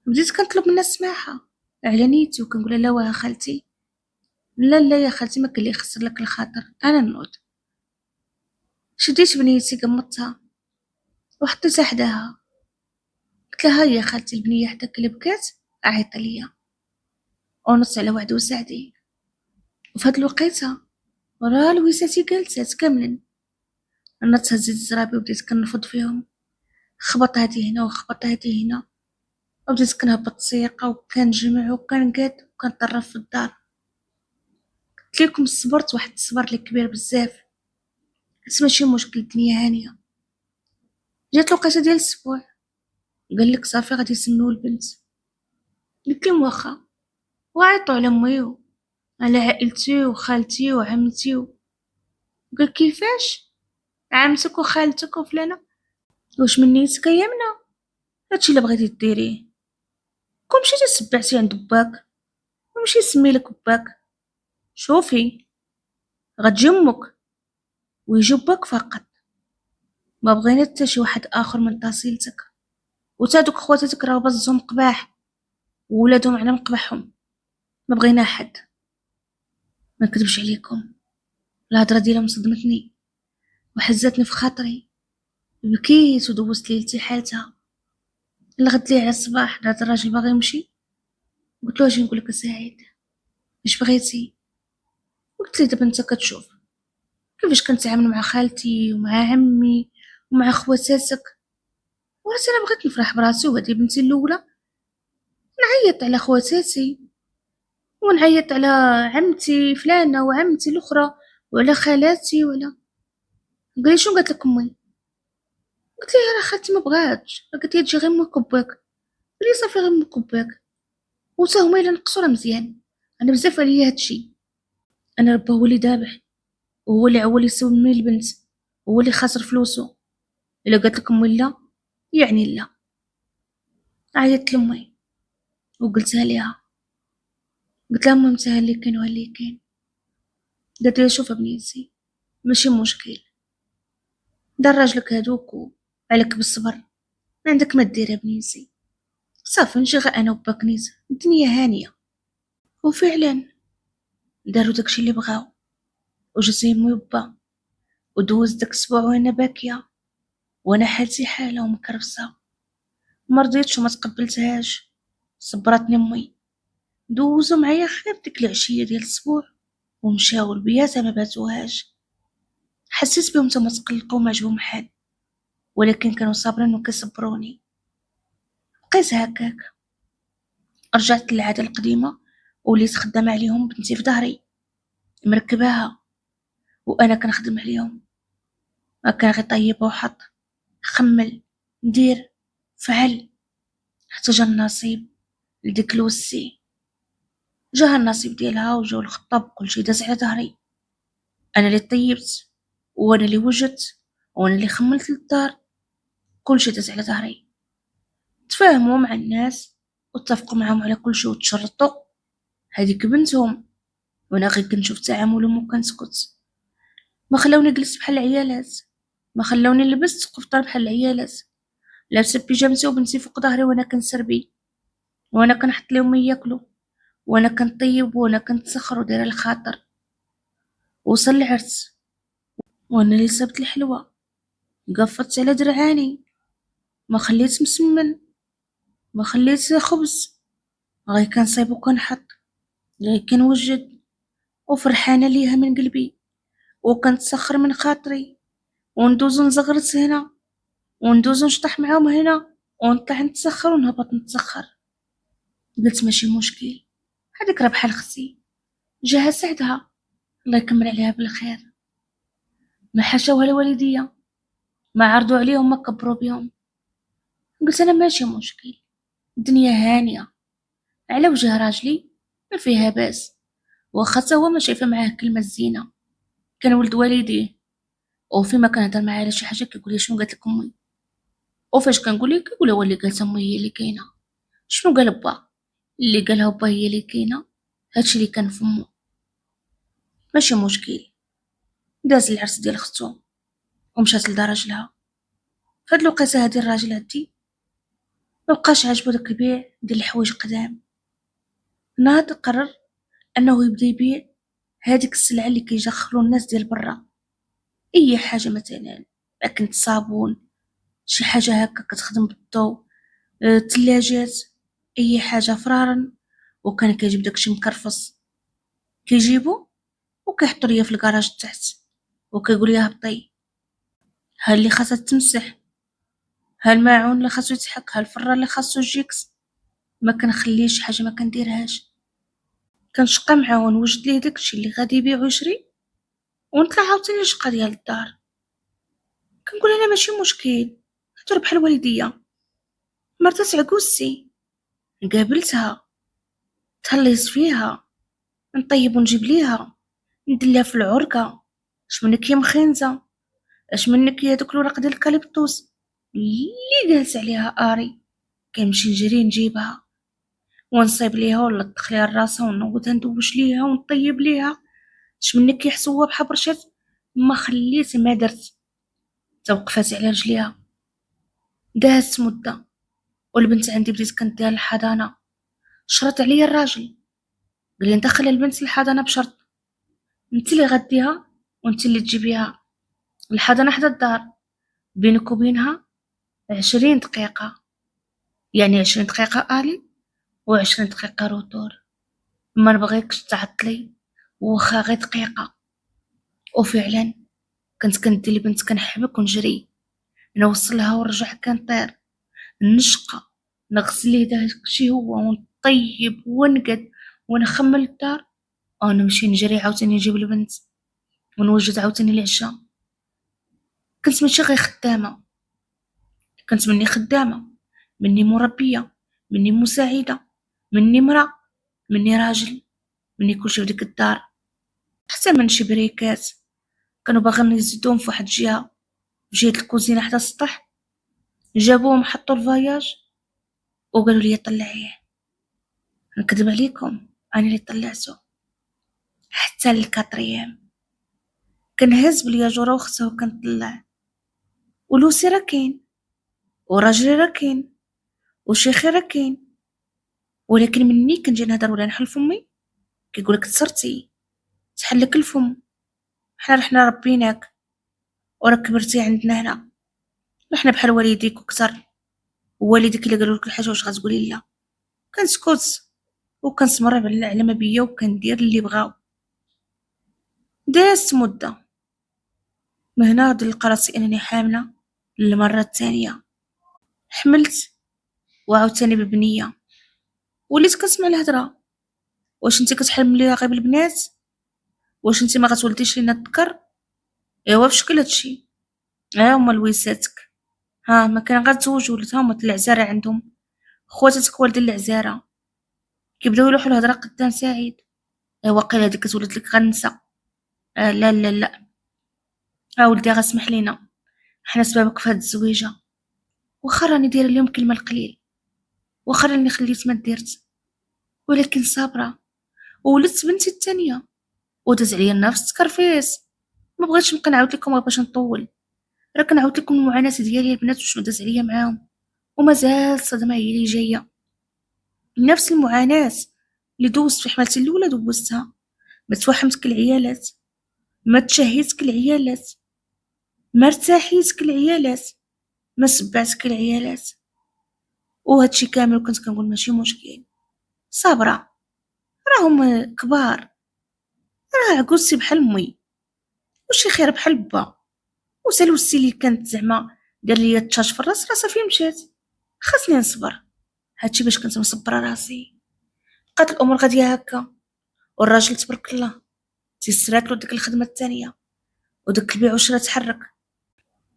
بديت كنطلب منها السماحه على نيتي، وكنقول لا واه خالتي، لا لا يا خالتي ما كان لي يخسر لك الخاطر، انا نوض. شديت بنيتي قمطتها وحطيتها حداها، قلت لها هيا خالتي البنيه حداك اللي بكات عيط ليا، ونص على وعد وسعدي. وفي هاد الوقيته راه لويساتي جالسات كاملين. انا تهزيت الزرابي وبديت كنفض فيهم، خبط هادي هنا وخبط هادي هنا، وبديت كنهبط سيقه وكنجمع وكنقاد وكنطرف في الدار. قلت لكم صبرت واحد الصبر اللي كبير بزاف، بس ماشي مشكل، الدنيا هانيه. جات الوقيته ديال الاسبوع، قال لك صافي غادي يسميو البنت. قلت لهم واخا، وعيطوا على امي على عائلتي وخالتي وعمتي قال كيفاش عمتك وخالتك وفلانه؟ واش من نيتك يا منى؟ هادشي اللي بغيتي ديريه، كون مشيتي سبعتي عند باك ومشي يسمي لك باك، شوفي غتجي امك ويجي باك فقط، ما بغينا حتى شي واحد اخر من طاسيلتك. وتا دوك خواتاتك راه بزهم قباح وولادهم على مقبحهم، ما بغينا حد. ما نكذبش عليكم، الهضره ديالهم صدمتني وحزتني في خاطري، بكيت ودوزت ليلتي حالتها. لغد لي على الصباح هذا الراجل باغي يمشي، قلت له اجي نقول لك سعيد اش بغيتي؟ قلت لي دابا انت كتشوف كيفاش كنتعامل مع خالتي ومع عمي ومع خواتاتك، وراه انا بغيت نفرح براسي وهذه بنتي الاولى، نعيط على خواتاتي ونعيط على عمتي فلانه وعمتي الاخرى وعلى خالاتي ولا. قال لي شنو قالت لك امي؟ قلت لها راه خالتي ما بغاتش، قالت لي تجي غير امك وباك. قال لي صافي غير امك وباك، وتا هما الا نقصوا راه مزيان، انا بزاف عليا هادشي. انا ربا هو اللي دابح، وهو اللي عول يسوي من البنت، هو اللي خاسر فلوسه. الا قالت لك امي لا يعني لا. عيطت لامي وقلتها ليها، قلت لها امي انت اللي كاين وها اللي كاين. قالت لي شوف بنيتي ماشي مشكل، دار راجلك هادوك وعليك بالصبر، ما عندك ما دير بنيتي، صافي نجي غير انا وباك نيت الدنيا هانيه. وفعلا داروا داكشي اللي بغاو، وجات امي وبا، ودوز داك الاسبوع وانا باكيه، وانا حالتي حاله ومكرفسه، ما رضيتش وما تقبلتهاش. صبرتني امي، دوزو معايا خير ديك العشيه ديال الاسبوع، ومشاو البيات ما باتوهاش. حسيت بهم تما تقلقوا ما عجبهم حال، ولكن كانوا صابرين وكيصبروني. بقيت هكاك، رجعت للعاده القديمه وليت خدامه عليهم بنتي في ظهري مركباها، وانا كنخدم عليهم، ما كان غير طيب وحط خمل ندير فعل. حتى جا النصيب لديك الوسي، جاها النصيب ديالها وجاو الخطاب كلشي داز على ظهري. انا اللي طيبت وانا اللي وجدت وانا اللي خملت للدار، كلشي داز على ظهري. تفاهموا مع الناس واتفقوا معهم على كلشي وتشرطوا، هذيك بنتهم، وانا غير كنشوف تعاملهم وكنسكت. ما خلاوني جلست بحال العيالات، ما خلاوني لبست قفطان بحال العيالات، لابسه بيجامتي وبنتي فوق ظهري وانا كنسربي، وانا كنحط لهم ياكلوا، وانا كنطيب وانا كنتسخر ودايره الخاطر. وصل العرس وانا اللي سبت الحلوى، قفت على درعاني، ما خليت مسمن، ما خليت خبز، غير كنصايب وكنحط، غير كنوجد، وفرحانه ليها من قلبي، وكنتسخر من خاطري، وندوز نزغرس هنا وندوز نشطح معاهم هنا، ونطلع نتسخر ونهبط نتسخر. قلت ماشي مشكل، هذيك راه بحال اختي، جاها سعدها الله يكمل عليها بالخير. ما حاشوها الوالدية، ما عرضوا عليهم، ما كبروا بيهم. قلت أنا ماشي مشكل، الدنيا هانية على وجه راجلي، ما فيها باس، واخا هو ما شايفة معاه كلمة زينة، كان ولد والديه. وفيما كنهضر معاه على شي حاجة كيقول لي شنو قالت لك أمي، وفاش كنقول ليه كيقول هو اللي قالت أمي هي اللي كاينة. شنو قال با؟ اللي قالها با هي اللي كاينة، هادشي اللي كان فمو. ماشي مشكل. داز العرس ديال ختو ومشات لدار راجلها. فهاد الوقيته هادي الراجل هادي مبقاش عاجبو داك البيع ديال الحوايج قدام. ناض قرر انه يبدا يبيع هاديك السلعه اللي كيجخروا الناس ديال برا، اي حاجه مثلا كنت صابون، شي حاجه هكا كتخدم بالضو، تلاجات، اي حاجه فرارن. وكان كيجيب داكشي مكرفص، كيجيبو وكيحطو ليا في الكراج تحت، وكيقول لي هبطي، ها اللي خاصها تمسح، ها الماعون اللي خاصو يتحك، ها الفران اللي خاصو جيكس. ما كنخليش حاجه ما كنديرهاش. كنشقى معاه ونوجد ليه داكشي اللي غادي يبيع ويشري، ونطلع عاوتاني للشقة ديال الدار. كنقول انا ماشي مشكل، هضر بحال والديا، مرتات عكوزتي قابلتها، تهليص فيها، نطيب ونجيب ليها، ندلها في العركة. اش منك يا مخينزة، اش منك يا دوك الورق ديال الكاليبتوس اللي جالس عليها اري. كنمشي نجري نجيبها ونصيب ليها ونلطخ ليها راسها ونوضها ندوش ليها ونطيب ليها. اش منك يا حسوه بحال برشات، ما خليت ما درت، توقفات على رجليها. دازت مده والبنت عندي بديت كنديها للحضانه. شرط عليا الراجل، قال لي ندخل البنت للحضانه بشرط، انت اللي غديها وانت اللي تجيبيها. الحضانه حدا الدار، بينك وبينها 20 دقيقه، يعني 20 دقيقه الي و20 دقيقه روتور. ما نبغيكش تعطلي وخا غير دقيقه. وفعلا كنت كندي البنت كنحبك ونجري نوصلها ونرجع كنطير نشقى نغسل ليه داكشي هو ونطيب ونقد ونخمل الدار، ونمشي نجري عاوتاني نجيب البنت ونوجد عاوتاني العشاء. كنت ماشي غير خدامه، كنت مني خدامه، مني مربيه، مني مساعده، مني مرا، مني راجل، مني كلشي في ديك الدار. حتى من شي بريكات كانوا باغيين يزيدوهم في واحد الجهه، في جهه الكوزينه حتى السطح، جابوهم حطوا الفياج وقالوا لي طلعيه. نكذب عليكم، انا اللي طلعته. حتى الكاتريام كنهز بالياجوره وختها وكنطلع، ولوسي راه كاين، وراجلي راه كاين، وشيخي راه كاين. ولكن مني كنجي نهضر ولا نحل فمي كيقولك تسرتي تحلك الفم، حنا رحنا ربيناك وراك كبرتي عندنا هنا، رحنا بحال والديك وكثر. والديك اللي قالوا لك الحاجه واش غتقولي لا؟ كنسكت وكنسمر على ما بيا وكندير اللي بغاو. دازت مده من هنا لقى راسي انني حامله للمره الثانيه. حملت وعاوتاني ببنيه. وليت كنسمع الهضره، واش انت كتحملي غير بالبنات؟ واش انت ما غتولديش لينا الذكر؟ ايوا بشكل هادشي، ها هما لويساتك، ها ما كان غتزوج ولدها هما العزاره عندهم، خواتاتك والدين العزاره كيبداو يلوحوا الهضره قدام سعيد. ايوا قيل هذيك كتولد لك غنسى. لا لا لا، ولدي غسمح لينا، حنا سببك في هاد الزويجه، واخا راني دايره اليوم كلمه القليل، واخا راني خليت ما ديرت، ولكن صابره. وولدت بنتي الثانيه وداز عليا نفس التكرفيس. ما بغيتش نبقى نعاود لكم غير باش نطول، راه كنعاود لكم المعاناه ديالي البنات وشنو داز عليا معاهم، ومازال الصدمه هي اللي جايه. نفس المعاناه اللي دوزت في حملتي الاولى دوزتها. ما توحمتك العيالات، ما تشهيتك العيالات، ما ارتاحيتك العيالات، ما سبعتك العيالات. وهادشي كامل كنت كنقول ماشي مشكل، صابره، راهم كبار، راه عكوزتي بحال امي وشي خير بحال با. وسلوسي اللي كانت زعما دار ليا التشاش في الراس راه صافي مشات، خاصني نصبر. هادشي باش كنت مصبره راسي. بقات الامور غاديه هكا، والراجل تبارك الله تيسرات له ديك الخدمه الثانيه، وداك البيع والشراء تحرك،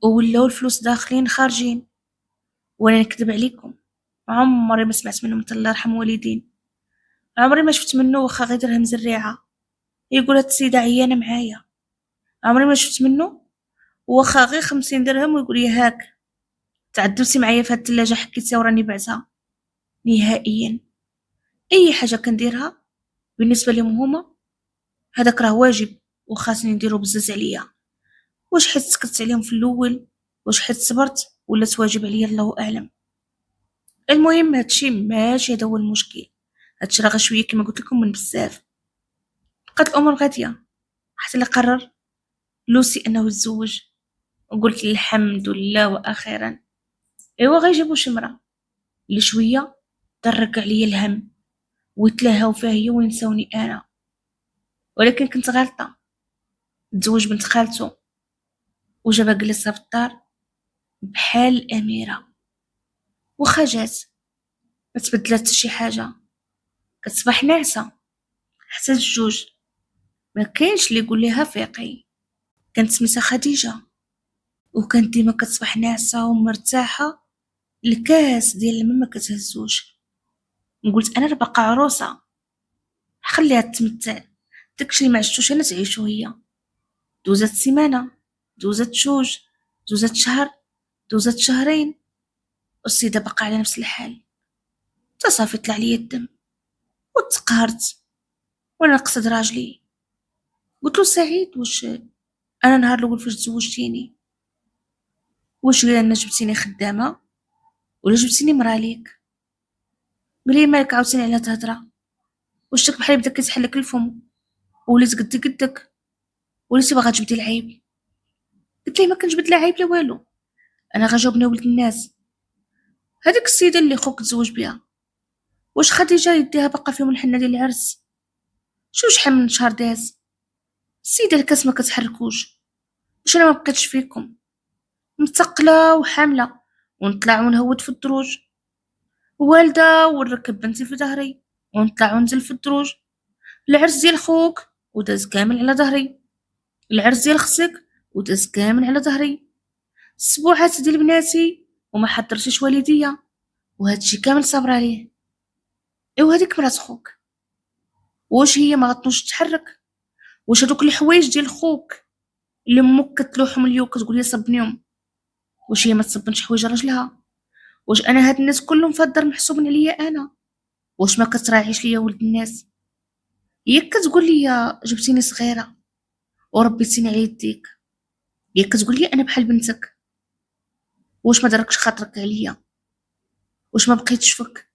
وولاو الفلوس داخلين خارجين. وانا نكذب عليكم، عمري ما سمعت منه مثل الله يرحم والدين، عمري ما شفت منه واخا غير درهم زريعه يقول هاد السيده عيانه معايا، عمري ما شفت منه واخا غير 50 درهم ويقول لي هاك تعذبتي معايا في هاد الثلاجه حكيتيها وراني بعتها. نهائيا. اي حاجه كنديرها بالنسبه لهم هما هذاك راه واجب وخاصني نديرو بزز عليا، واش حيت سكت عليهم في الاول، واش حيت صبرت، ولا تواجب عليا الله اعلم. المهم هادشي ماشي هذا هو المشكل، هادشي راه غير شويه كما قلت لكم من بزاف. بقات الامور غاديه حتى اللي قرر لوسي انه يتزوج، وقلت الحمد لله واخيرا. ايوا غيجيبو شي مرا اللي شويه طرق عليا الهم ويتلهاو فيها هي وينساوني انا، ولكن كنت غلطه. تزوج بنت خالته وجابها جلسها في الدار بحال الاميره، واخا جات ما تبدلات شي حاجه، كتصبح ناعسه حتى الجوج. ما كاينش اللي يقول ليها فيقي. كانت سميتها خديجه، وكانت ديما كتصبح ناعسه ومرتاحه، الكاس ديال الماء ما كتهزوش. قلت انا راه باقا عروسه، خليها تمتع، داكشي اللي ما عشتوش انا تعيشو هي. دوزات سيمانه، دوزات جوج، دوزات شهر، دوزات شهرين، والسيده باقا على نفس الحال. تصافي طلع لي الدم وتقهرت وانا نقصد راجلي. قلت له سعيد واش انا نهار الاول فاش تزوجتيني واش غير انا جبتيني خدامه ولا جبتيني مرا ليك؟ قال لي مالك عاوتاني على تهضره، واش داك بحال بدا كيتحلك الفم وليت قدك وليتي باغا تجبدي العيب؟ قلت ليه ما كنجبد لا عيب لا والو، انا غجاوبني ولد الناس. هذيك السيده اللي خوك تزوج بها واش خديجه يديها باقا فيهم الحنه ديال العرس؟ شحال من شهر داز، السيده الكاس ما كتحركوش، واش انا ما بقيتش فيكم متقله وحامله ونطلع ونهود في الدروج، والده ونركب بنتي في ظهري ونطلع وننزل في الدروج، العرس ديال خوك وداز كامل على ظهري، العرس ديال خصك وداز كامل على ظهري، السبوعات ديال بناتي وما حضرتيش والديا، وهادشي كامل صابر عليه. ايوا هذيك مرات خوك واش هي ما غتنوش تحرك؟ واش هذوك الحوايج ديال خوك اللي امك كتلوحهم اليوم كتقول لي صبنيهم واش هي ما تصبنش حوايج راجلها؟ واش انا هاد الناس كلهم في الدار محسوبين عليا انا؟ واش ما كتراعيش ليا ولد الناس؟ هي كتقول لي جبتيني صغيره وربيتيني على يديك، هي كتقول لي انا بحال بنتك، واش ما دركش خاطرك عليا؟ واش ما بقيتش فك؟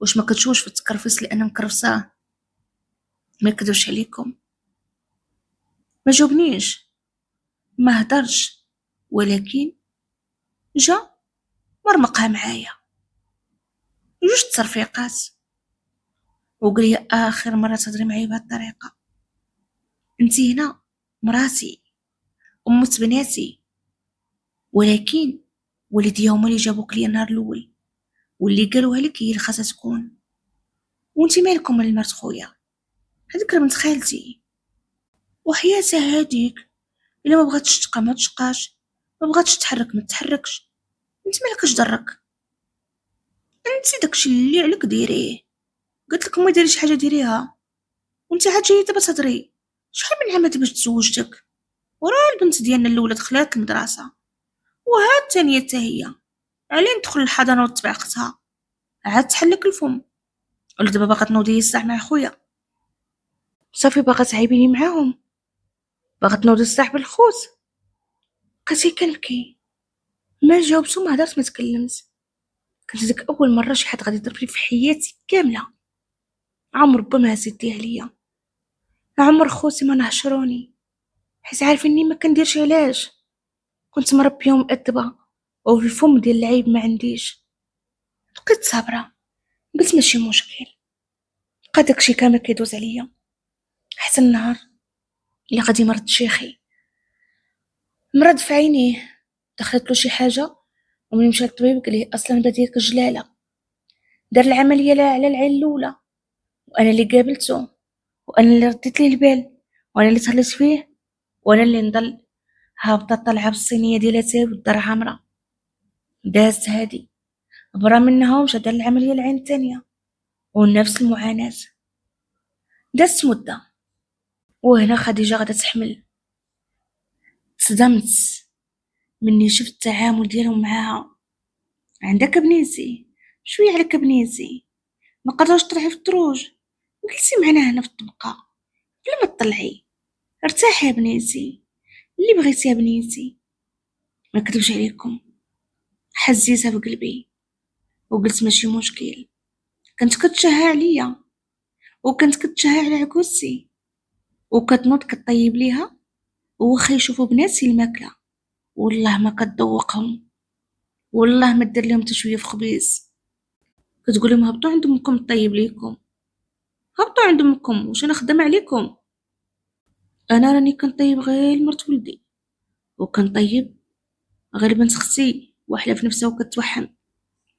واش ما كتشوفش في التكرفيس اللي انا مكرفساه؟ ما كدوش عليكم. ما جاوبنيش، ما هدرش، ولكن جا مرمقها معايا جوج تصرفيقات وقال لي اخر مره تهضري معايا بهذه الطريقه. انتي هنا مراتي ام بناتي، ولكن والديا هما اللي جابوك ليا النهار الاول واللي قالوها لك هي اللي خاصها تكون، وانتي مالكم من مرت خويا؟ هذيك راه بنت خالتي، وحياتها هاديك الا ما بغاتش تبقى ما تشقاش، ما بغاتش تحرك ما تحركش، انت مالك اش ضرك؟ انت داكشي اللي عليك ديريه، قلت لك ما ديريش حاجه ديريها، وانت عاد جايه دابا تهضري؟ شحال من عام باش تزوجتك؟ وراه البنت ديالنا الاولى دخلات المدرسه، وها الثانيه حتى هي علين تدخل الحضانه وتتبع اختها، عاد تحلك الفم. ولا دابا باغا تنوضي الساعه مع خويا؟ صافي باغا تعيبيني معاهم؟ باغا تنوضي الساعه بالخوت؟ بقيتي كنبكي، ما جاوبت وما هدرت ما تكلمت. كانت ديك اول مره شي حد غادي يضربني في حياتي كامله، عمر ربما هزيتي عليا، عمر خوتي ما نهشروني حيت عارفيني ما كنديرش علاش، كنت مربيه ومؤدبه وفي الفم ديال العيب ما عنديش. بقيت صابره، قلت ماشي مشكل، بقى داكشي كامل كيدوز عليا حتى النهار اللي غادي مرض شيخي، مرض في عينيه، دخلت له شي حاجه وملي مشى للطبيب قال لي اصلا بديك الجلاله، دار العمليه لا على العين الاولى، وانا اللي قابلته وانا اللي رديت ليه البال وانا اللي تهلت فيه وانا اللي نضل هابطة طالعة بالصينية ديالها والدار عامرة. دازت هادي برا منها ومشات على العملية العين التانية ونفس المعاناة. دازت مدة وهنا خديجة غدا تحمل. تصدمت مني شفت التعامل ديالهم معاها. عندك بنيتي شوية عليك بنيتي، ما قدرش تروحي في الدروج وجلسي معنا هنا في الطبقة بلا ما تطلعي. ارتاحي يا بنيتي اللي بغيتي يا بنيتي. ما كذبش عليكم، حزيتها بقلبي وقلت ماشي مشكل. كنت كتشهى عليا وكنت كتشهى على عكوسي وكتنوض كطيب ليها، وخا يشوفوا بناتي الماكله والله ما كتذوقهم، والله ما دير لهم حتى شويه في خبيز. كتقول لهم هبطوا عند امكم طيب ليكم، هبطوا عند امكم واش انا خدام عليكم. انا راني كنطيب غير مرت ولدي، وكنطيب غير بنت اختي واحله في نفسها وكتوحم.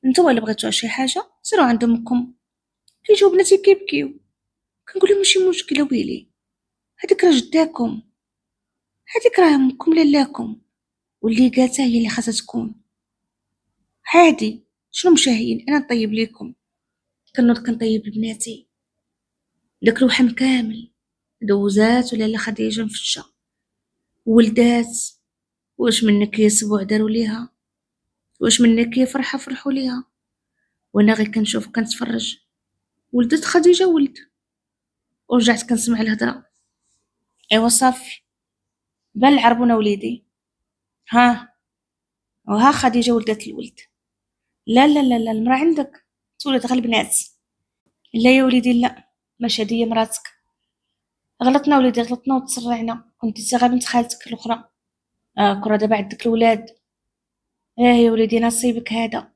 نتوما الا بغيتو شي حاجه سيروا عند امكم. كيجيو بناتي كيبكيو، كنقول لهم ماشي مشكل ويلي، هذيك راه جداكم، هذيك راه امكم لالاكم، واللي قالتها هي اللي خاصها تكون. عادي شنو مشاهيين انا نطيب ليكم. كنوض كنطيب لبناتي. داك الوحم كامل دوزات ولا خديجه مفشه ولدات. واش منك يا سبوع داروا ليها، واش منك يا فرحه فرحوا ليها. وانا غير كنشوف كنتفرج. ولدت خديجه ولد، ورجعت كنسمع الهضره. ايوا صافي بان العربونه وليدي، ها وها خديجه ولدت الولد. لا لا لا لا المراه عندك تولد غير البنات. لا يا وليدي لا، ماشي هادي مراتك. غلطنا وليدي غلطنا وتسرعنا، كنت انت غير بنت خالتك الاخرى. كره دابا عندك الولاد. يا وليدي نصيبك هذا.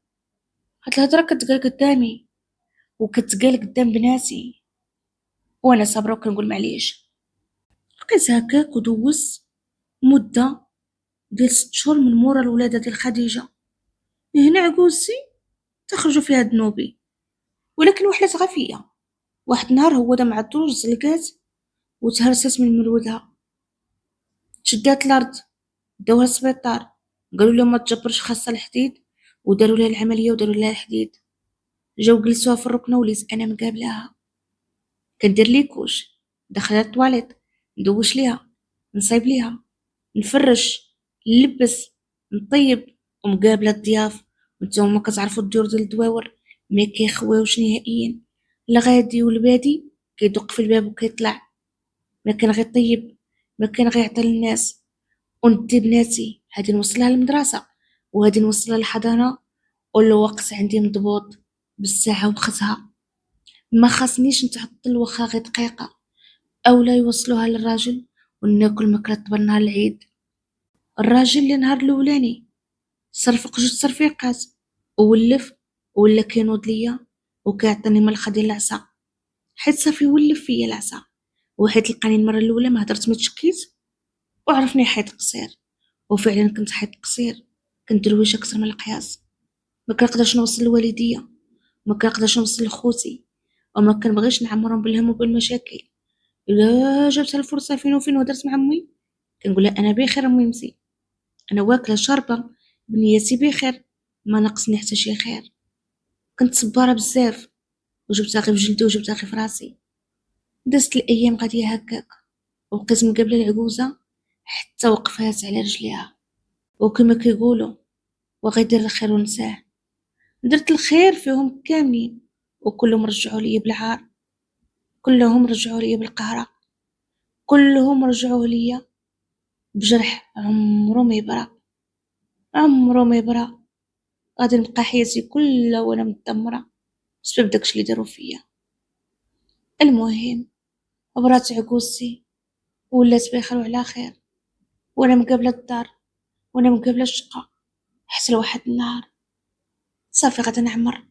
هاد الهضره كتقال قدامي وكتقال قدام بناتي وانا صابره وكنقول معليش. بقيت هكاك ودوز مده ديال 6 شهور من مورا الولاده ديال خديجه. هنا عكوزتي تخرجوا فيها ذنوبي، ولكن وحلت غفيه. واحد النهار هو دا مع الدروج زلقات وتهرست من مولودها. شدات الارض، داوها للسبيطار، قالوا لهم ما تجبرش خاصة الحديد، وداروا لها العملية وداروا لها الحديد. جاو جلسوها في الركنة وليت انا مقابلاها. كندير ليكوش، دخلت الطواليت، ندوش ليها، نصايب ليها، نفرش، نلبس، نطيب، ومقابلة الضياف. وانتوما ما كتعرفوا الديور ديال الدواور ما كيخواوش نهائيا. الغادي والبادي كيدق في الباب وكيطلع، ما كان غير طيب، ما كان غير يعطي للناس. وندي بناتي هادي نوصلها للمدرسة وهادي نوصلها للحضانة، والوقت عندي مضبوط بالساعة وختها. ما خاصنيش نتعطل وخا غير دقيقة، أولا يوصلوها للراجل وناكل ماكلة طبل نهار العيد. الراجل اللي نهار الأولاني صرفق 2 صرفيقات وولف، ولا كينوض ليا وكيعطيني ملخة ديال العصا، حيت صافي ولف فيا العصا. وحيت لقاني المرة الأولى ما هدرت ما تشكيت وعرفني حيط قصير، وفعلا كنت حيط قصير، كنت درويش أكثر من القياس. ما كنقدرش نوصل لوالديا، ما كنقدرش نوصل لخوتي، وما كنبغيش نعمرهم بالهم وبالمشاكل. الا جات الفرصه فين وفين ودرت مع امي كنقول لها انا بخير امي مزي، انا واكله شاربه بنيتي بخير، ما نقصني حتى شي خير. كنت صباره بزاف وجبتها غير بجلدي وجبتها غير في راسي. دازت الايام غاديه هكاك وبقيت مقابله العجوزه حتى وقفات على رجليها. وكما كيقولوا وغيدير الخير ونساه، درت الخير فيهم كاملين وكلهم رجعوا لي بالعار، كلهم رجعوا لي بالقهرة، كلهم رجعوا لي بجرح عمرو ما يبرى، عمرو ما يبرى. غادي نبقى حياتي كلها وانا متدمرة بسبب داكشي اللي داروا فيا. المهم برات عكوزتي ولات بخير وعلى خير، وانا مقابلة الدار وانا مقابلة الشقة. حتى لواحد النهار صافي غدا نعمر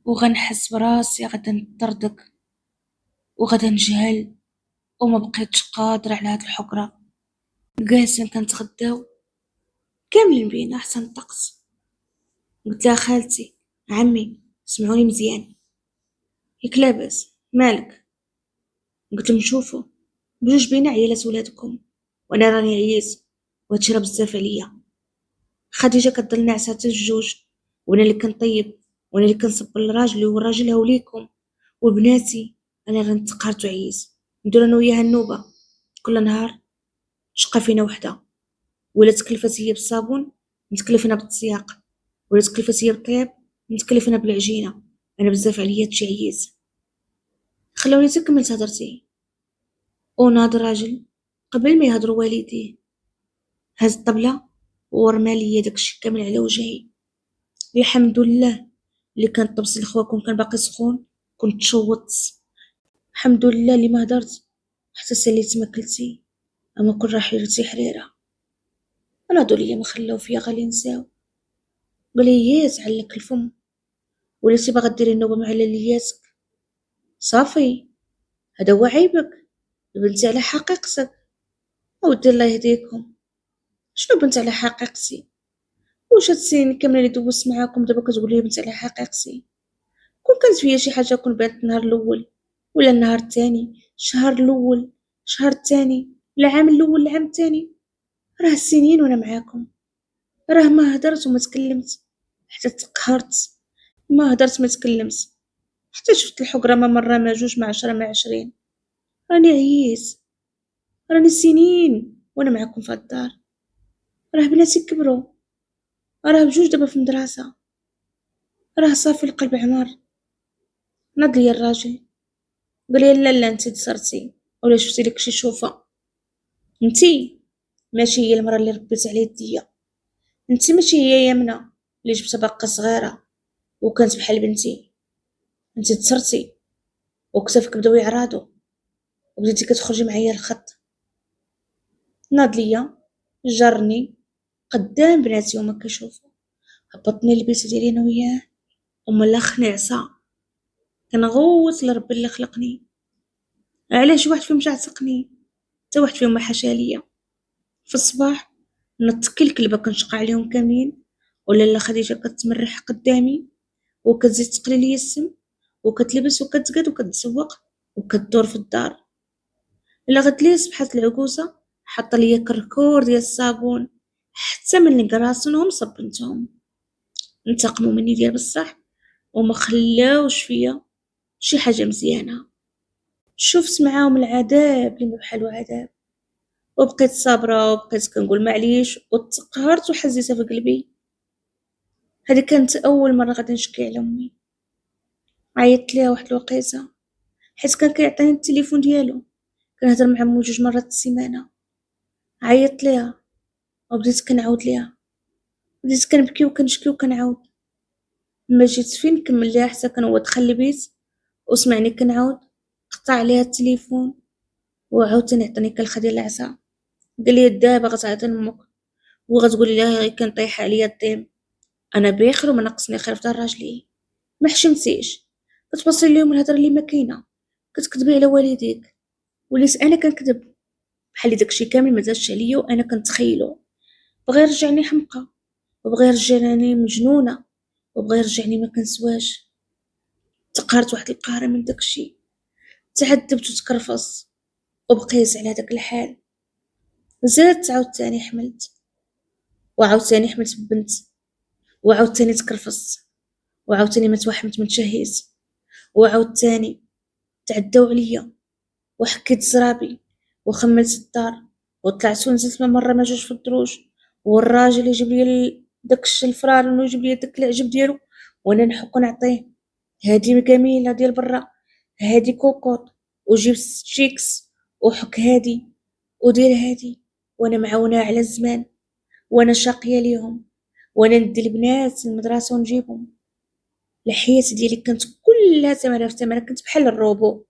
وغنحس براسي غدا نطردك وغدا نجهل، وما بقيتش قادرة على هاد الحقرة. جالسين كنتغداو كاملين بينا احسن الطقس. قلت لها خالتي عمي سمعوني مزيان، ياك لاباس مالك؟ قلت لهم شوفوا بجوج بينا عيالات ولادكم وانا راني عييت وهادشي راه بزاف عليا. خديجة كتضل ناعسة حتى الجوج، وانا اللي كنطيب وانا اللي كنصب لراجلي والراجل هاوليكم وبناتي. انا غنتقهرت وعييت. ندير انا وياها النوبة كل نهار، شقة فينا وحدة. ولا تكلفت هي بالصابون نتكلف انا بالتسياق، ولا تكلفت هي بالطياب نتكلف انا بالعجينة. انا بزاف عليا هادشي عييت. خلوني حتى كملت هضرتي. وناض راجل قبل ما يهضروا والديه هز الطبلة ورمى ليا داكشي كامل على وجهي. الحمد لله اللي كان الطبس لخواكم كان باقي سخون، كنت شوطت. الحمد لله اللي ما هدرت حتى ساليت ما كلتي، اما كون راه حريرتي حريره. انا هادو ليا ما خلاو فيا غالي نساو. قال لي ياس علك الفم، وليتي باغا ديري النوبه مع لياتك. صافي، هذا هو عيبك، بنتي على حقيقتك. اودي الله يهديكم، شنو بنت على حقيقتي؟ واش هاد السنين كامله اللي دوزت معاكم دابا كتقول لي بنت على حقيقتي؟ كون كانت فيا شي حاجه كون بانت النهار الاول ولا النهار الثاني، الشهر الاول الشهر الثاني، العام الاول العام الثاني. راه سنين وانا معاكم، راه ما هدرت وما تكلمت حتى تقهرت. ما هدرت ما تكلمت حتى شفت الحقره ما مره ما جوج ما 10 ما 20. راني عييت، راني سنين وانا معاكم في الدار. راه بناتي كبروا، راه بجوج دابا في المدرسه، راه صافي القلب عمر. ناض ليا الراجل قال لي لا لا انت تصرتي ولا شفتي لك شي شوفه. انتي ماشي هي المراه اللي ربيت على يديا، انتي ماشي هي يمنى اللي جبتها باقا صغيره وكانت بحال بنتي. انتي تصرتي وكتافك بداو يعراضوا وبديتي كتخرجي معايا الخط. ناض ليا جرني قدام بناتي وما كيشوفوا، هبطني البيت ديالي انا وياه وما لا خنعسه. كنغوت لربي اللي خلقني، علاش واحد فيهم عتقني حتى واحد فيهم ما حاشا ليا. في الصباح نتكل كلبه كنشقى عليهم كاملين، ولا لا خديجه كتمرح قدامي وكتزيد تقلي ليا السم وكتلبس وكتقاد وكتسوق وكتدور في الدار. الا غتليس بحال العكوسه حاطه ليا كركور ديال الصابون حتى من قراصنهم صبنتهم. انتقموا مني ديال بصح وما خلاوش فيا شي حاجه مزيانه. شفت معاهم العذاب اللي ما بحالو عذاب، وبقيت صابره وبقيت كنقول معليش وتقهرت وحزيتها في قلبي. هذه كانت اول مره غادي نشكي على امي. عيطت ليها واحد الوقيته حيت كان كيعطيني التليفون ديالو، كنهضر مع مو جوج مرات السيمانه. عيطت ليها وبديت كنعاود ليها، بديت كنبكي وكنشكي وكنعاود. ما جيت فين نكمل ليها حتى كنوض دخل البيت وسمعني كنعاود، قطع عليها التليفون وعاوتاني عطاني كلخه ديال العصا. قال لي دابا غتعيطي لامك وغتقولي لها غير كنطيح عليا الديم. انا بخير وما ناقصني خير في دار راجلي. ما حشمتيش كتبصي لهم الهضره اللي ما كاينه، كتكذبي على والديك. وليت انا كنكذب بحال داكشي كامل ما دازش عليا وانا كنتخيلو. بغى يرجعني حمقى وبغى يرجعني مجنونه وبغى يرجعني ما كنسواش. تقهرت واحد القهره من داكشي، تعذبت وتكرفص وبقيت على داك الحال. زادت عاوتاني حملت وعاوتاني حملت ببنت وعاوتاني تكرفصت وعاوتاني ما توحمت من تشهيت وعاوتاني تعداو عليا وحكيت زرابي وخملت الدار وطلعت ونزلت ما مره ما جوج في الدروج. والراجل يجيب لي داك الفران ويجيب لي داك العجب ديالو وانا نحك نعطيه. هادي جميله ديال برا، هادي كوكوط، وجيب شيكس وحك هادي ودير هادي. وانا معاونه على الزمان وانا شاقيه ليهم وانا ندي البنات المدرسه ونجيبهم. الحياة ديالي كانت كلها تماره في تماره، كنت بحال الروبو.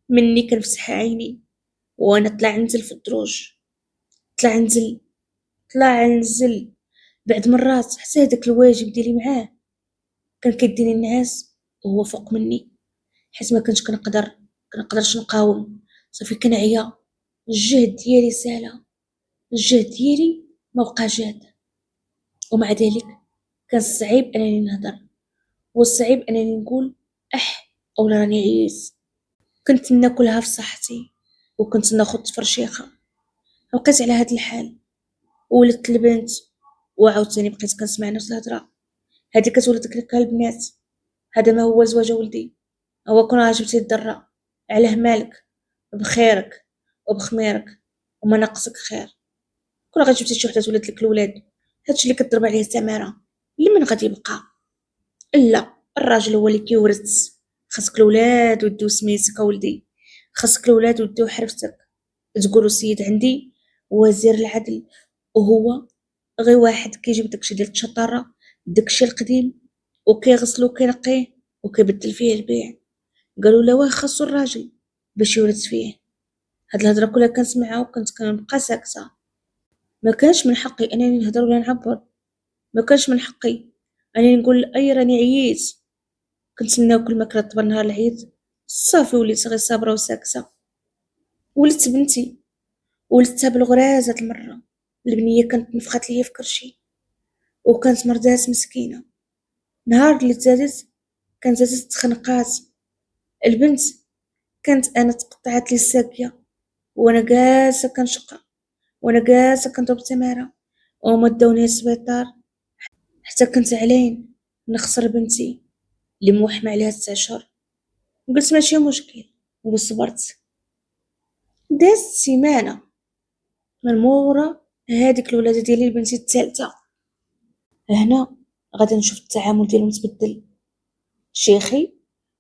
مني كنفتح عيني وانا طلع ننزل في الدروج، طلع ننزل طلع ننزل. بعد مرات حتى هداك الواجب ديالي معاه كان كيديني النعاس وهو فوق مني، حيت ما كنتش كنقدرش نقاوم. صافي كنعيا، الجهد ديالي سالا، الجهد ديالي ما بقى جاد. ومع ذلك كان صعيب انني نهضر والصعيب انني نقول اح اولا راني عييت. كنت ناكلها في صحتي وكنت ناخد فرشيخه. بقيت على هاد الحال وولدت البنت، وعاوتاني بقيت كنسمع نفس الهضره. هادي كتولد تكركها البنات. هذا ما هو زواج ولدي. هو كون عجبتي الدرة علاه مالك، بخيرك وبخميرك وما ناقصك خير. كون غجبتي شي وحده تولد لك الولاد، هادشي اللي كتضرب عليه التماره اللي من غادي يبقى. لا، الراجل هو اللي كيورث. خاصك الولاد وديو سميتك ولدي، خاصك الولاد وديو حرفتك. تقولوا سيد عندي وزير العدل، وهو غير واحد كيجيب داكشي ديال الشطاره، داكشي القديم، وكيغسلو وكينقيه وكيبدل فيه البيع. قالوا لا، واه خاصو الراجل باش يورث فيه. هاد الهضره كلها كنسمعها وكنت كنبقى ساكته. ما كانش من حقي انني نهضر ولا نعبر. ما كانش من حقي انني نقول اي راني عييت. كنت ناكل ماكله طبر نهار العيد. صافي وليت غير صابره وساكته. ولدت بنتي، ولدتها بالغراز هاد المره. البنيه كانت نفخات ليا في كرشي، وكانت مردات مسكينه. نهار اللي تزادت كانت زادت تخنقات. البنت كانت انا تقطعت لي الساقيه، وانا جالسه كنشقى، وانا جالسه كنضرب تماره، وما داوني السبيطار حتى كنت علين نخسر بنتي اللي موحمة عليها 9 اشهر. قلت ماشي مشكل وصبرت. دازت سيمانه من مورا هاديك الولاده ديالي لبنتي الثالثه. هنا غادي نشوف التعامل ديالهم تبدل. شيخي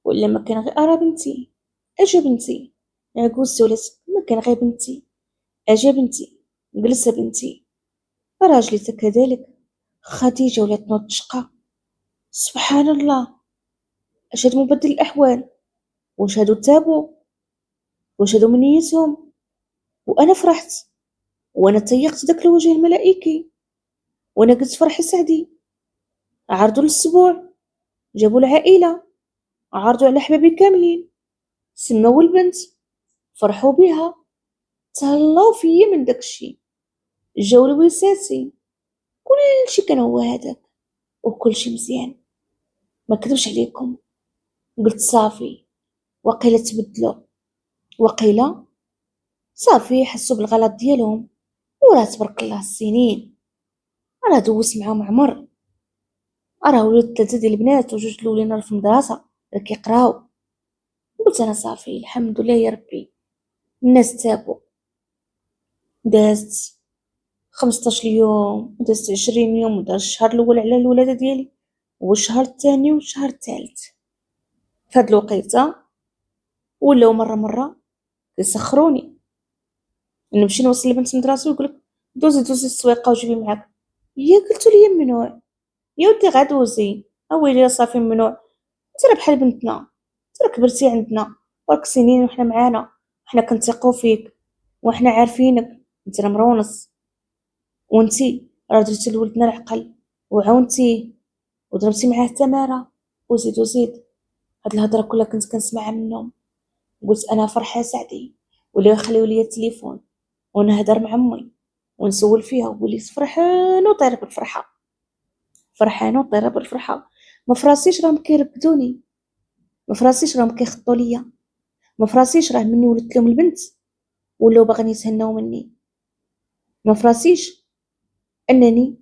ولا ما كان غير ارى بنتي. اجا بنتي عكوز ولات ما كان غير بنتي. اجا بنتي جلسة بنتي. راجلي كذلك. خديجة ولات نوض تشقى. سبحان الله، اش هاد مبدل الاحوال؟ واش هادو تابوا؟ واش هادو من نيتهم؟ وانا فرحت، وانا تيقت داك الوجه الملائكي، وانا قلت فرحي سعدي. عرضوا للسبوع، جابوا العائلة، عرضوا على حبابي كاملين، سماو البنت، فرحوا بها، تهلاو فيا من داكشي. جاو لويساتي، كلشي كان هو هذاك، وكلشي مزيان. ما كذبش عليكم، قلت صافي وقيله تبدلوا، وقيله صافي حسوا بالغلط ديالهم. وراه تبارك الله السنين، راه دوزت معاهم عمر. راه وليت 3 ديال البنات وجوج الاولين في المدرسه راه كيقراو. قلت انا صافي الحمد لله يا ربي، الناس تابوا. دازت 15 يوم، دازت 20 يوم، وداز الشهر الاول على الولاده ديالي، والشهر الثاني والشهر الثالث. فهاد الوقيته ولاو مره يسخروني. نمشي نوصل البنت للمدرسه ويقولك دوزي السويقه وجيبي معاك. يا قلت لي ممنوع. يا ودي غادوزي. اويلي صافي ممنوع. انت راه بحال بنتنا، انت راه كبرتي عندنا، راك سنين وحنا معانا، حنا كنثقوا فيك وحنا عارفينك، انت راه مرونس، وانتي راه درتي لولدنا العقل وعاونتيه وضربتي معاه التماره وزيد وزيد. هاد الهضره كلها كنت كنسمعها منهم. قلت انا فرحه سعدي، ولا يخليو لي التليفون ونهضر مع امي ونسول فيها، وليت فرحانه وطيره بالفرحه، فرحانه وطيره بالفرحه. ما فراسيش راهم كيركدوني، ما فراسيش راهم كيخطوا ليا، ما فراسيش راه مني ولدت لهم البنت ولاو باغيين يتهناو مني. ما فراسيش انني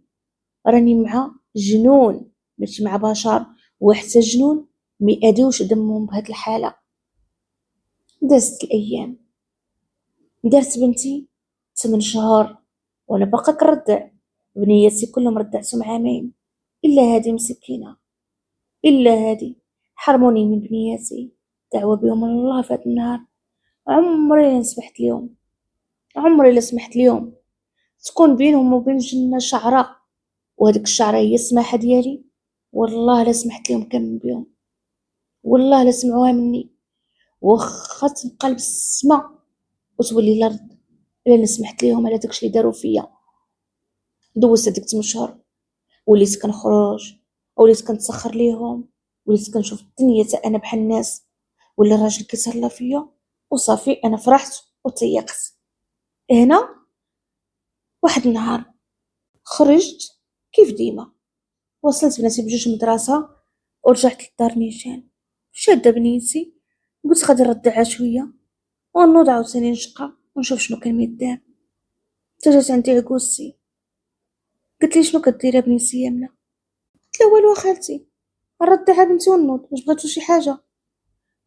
راني مع جنون ماشي مع بشر، وحتى الجنون ما يأديوش دمهم بهاد الحاله. دازت الايام، دارت بنتي 8 شهور وانا باقا كنرضع. بنياتي كلهم رضعتهم عامين، الا هادي مسكينه، الا هادي حرموني من بنياتي. دعوه بهم الله في هاد النهار. عمري لا سمحت اليوم، عمري لا سمحت اليوم تكون بينهم وبين الجنه شعره، وهذيك الشعره هي السماحه ديالي. والله لا سمحت لهم كامل بيهم، والله لا سمعوها مني. واخا تبقى بالسما وتولي الارض الا سمحت ليهم على داكشي اللي داروا فيا. دوزت هذيك 8 شهور، وليت كنخرج، وليت كنتسخر ليهم، وليت كنشوف الدنيا تا انا بحال الناس. ولا الراجل كيتهلا فيا وصافي انا فرحت وتيقت. هنا واحد النهار خرجت كيف ديما، وصلت بناتي بجوج مدرسة ورجعت للدار نيشان. شادة بنيتي قلت غادي نردعها شوية ونوض عاوتاني نشقى ونشوف شنو كان ميدار. حتى جات عندي عكوزتي قلت لي شنو كديري بنيتي يمنى؟ قلت له والو خالتي، نردها بنتي ونوض، واش بغيتو شي حاجه؟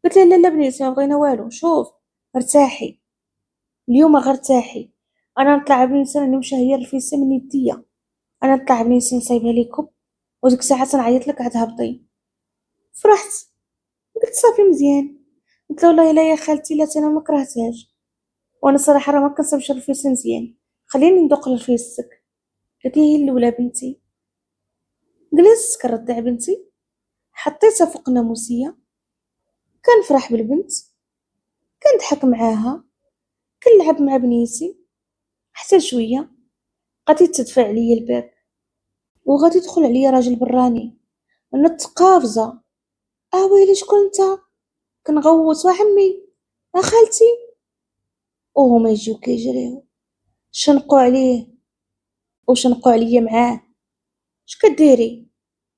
قلت لها لا لا بنيتي ما بغينا والو، شوف ارتاحي اليوم غير ارتاحي، انا نطلع بنيتي راني مشاهيه الرفيسه من يديا، انا نطلع بنيتي نصايبها ليكم وديك الساعه تنعيط لك عاد هبطي. فرحت قلت صافي مزيان. قلت له والله لا يا خالتي لا انا ما كرهتهاش، وانا صراحه راه ما كنصايبش الرفيسه مزيان، خليني ندوق رفيستك. قالت لي هي الاولى بنتي. جلست كنرضع بنتي، حطيتها فوق ناموسيه، كنفرح بالبنت، كنضحك معاها، كنلعب مع بنيتي، حتى شويه غادي تدفع عليا الباب وغادي يدخل عليا راجل براني، انا تقافزه، ويلي شكون انت؟ كنغوت وعمي خالتي، وهما يجيو كيجريو شنقوا عليه وشنقوا عليا معاه. اش كديري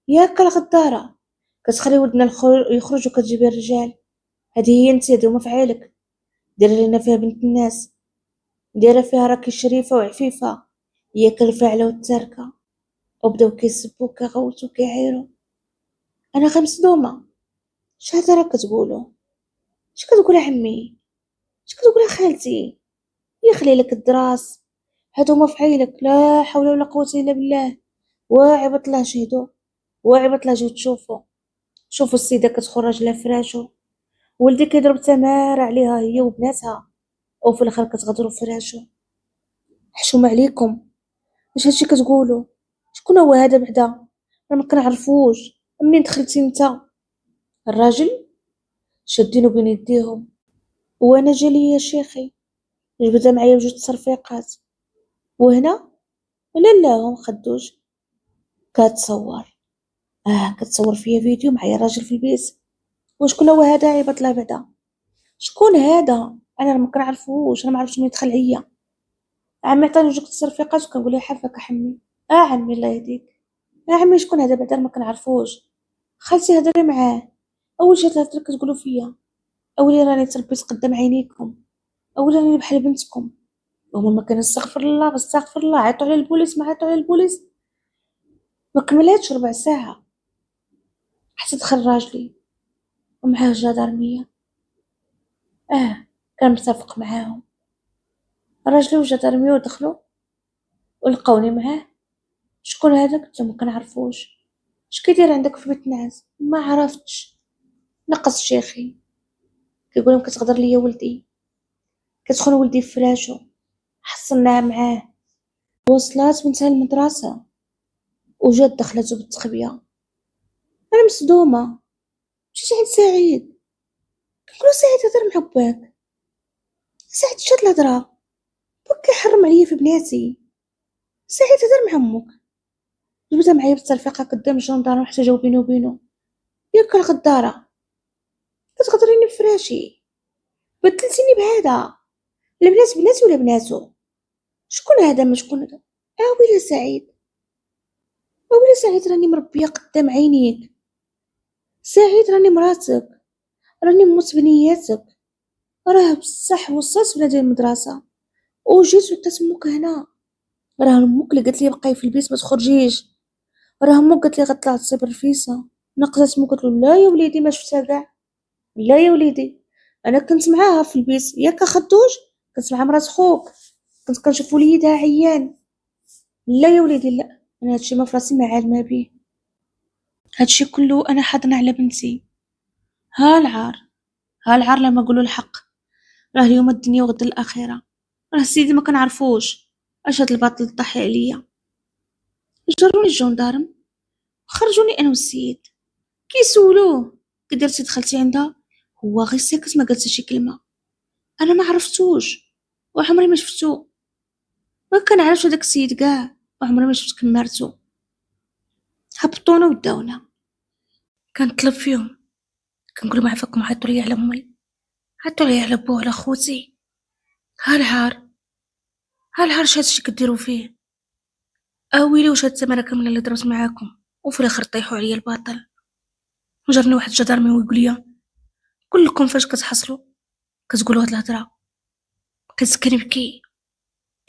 ياك الغداره؟ كتخلي ودنا يخرج وكتجيبي الرجال؟ هذه هي انت، هذه هما فعالك، ديري لنا فيها بنت الناس، دايره فيها راكي شريفه وعفيفه، ياك الفاعله والتاركه. وبداو كيسبوا كيغوتوا كيعايروا. انا غير مصدومه، اش هذا راك كتقولوا؟ اش كتقول عمي؟ اش كتقول خالتي؟ يخلي لك الدراس، هادو ما فعيلك، لا حول ولا قوه الا بالله. واعي بطلع شهدوا، واعي بطلع جيو تشوفوا، شوفوا السيده كتخرج لها فراشو، ولدي كيضرب تماره عليها هي وبناتها، وفي الاخر كتغدروا فراشو. حشوم عليكم، واش هادشي كتقولوا؟ شكون هو هذا بعدا؟ انا ما كنعرفوش، منين دخلتي انت؟ الراجل شادينو بين يديهم، وانا جالي يا شيخي جبدها معايا بجوج تصرفيقات، وهنا لا لا هم خدوش. كتصور كتصور فيا فيديو معايا راجل في البيت. وشكون هو هذا عيبط لا بعدا؟ شكون هذا؟ انا ما كنعرفوش، انا ما عرفتش منين دخل عليا. عمي عطاني جوج تصرفيقات وكنقول له حافك احمي. عمي الله يهديك، عمي شكون هذا بعدا؟ ما كنعرفوش. خالتي هضري معاه، اول شي هضرك كتقولوا فيا، اولي راني تربيت قدام عينيكم، اولي راني بحال بنتكم. هما ما كان استغفر الله بستغفر الله، عيطوا على البوليس ما عيطوا على البوليس. ما كملاتش ربع ساعه حتى دخل راجلي ومعاه جدارمية. كان متفق معاهم، راجلي وجدارمية ودخلوا ولقوني معاه. شكون هذا؟ قلت ما كنعرفوش. اش كيدير عندك في بيت نعاس؟ ما عرفتش. نقص شيخي، كيقول لهم كتغدر ليا ولدي، كتخون ولدي في فراشو، حصلناها معاه، وصلات بنتها المدرسة وجات دخلته بالتخبيه. انا مصدومه، مشيت عند سعيد كنقولو سعيد هضر مع باك. سعيد شاد الهضره، باك كيحرم عليا في بناتي. سعيد هضر مع امك، جبتها معايا بالترفيقه قدام الجندارم حتى جاو بينو وبينو. ياك الغداره كتغدريني بفراشي، بدلتيني بهذا. البنات بناتي ولا بناتو؟ شكون هذا؟ ما شكون هذا؟ ويلي سعيد، ويلي سعيد راني مربيه قدام عينيك. سعيد راني مراتك، راني موت بنياتك، راه بصح وصلت ولادي المدرسه وجيت لقيت امك هنا. راه امك اللي قالت لي بقاي في البيت ما تخرجيش، راه امك قالت لي غطلع تصيب الرفيسه. نقزت امك قالت له لا يا وليدي ما شفتها كاع، لا يا وليدي انا كنت معاها في البيت ياك خدوش، كنت مع مرات خوك، كنت كنشوف وليدها عيان. لا يا وليدي لا، انا هادشي ما فراسي ما عالمه بيه، هادشي كله انا حاضنه على بنتي. ها العار، ها العار لما نقولوا الحق، راه اليوم الدنيا وغدا الاخره، راه سيدي ما كنعرفوش اش هاد الباطل طاحي عليا. جروني الجندارم، خرجوني انا والسيد، كيسولوه كي درتي دخلتي عندها؟ هو غير ساكت ما قالت شي كلمه. انا ما عرفتوش وعمري ما شفتو، ما كنعرفش هذاك السيد كاع، وعمري ما شفت كمارتو. هبطونا وداونا، كنطلب فيهم كنقول ما عفاكم عيطوا لي على امي، عيطوا لي على بو على خوتي. ها العار، ها العار هادشي كديروا فيه. ويلي واش هاد التماره كامله اللي ضربت معاكم وفي الاخر طيحوا عليا الباطل. جرني واحد الجدارمي ويقول لي كلكم فاش كتحصلوا كتقولوا هاد الهضره. كنت كنبكي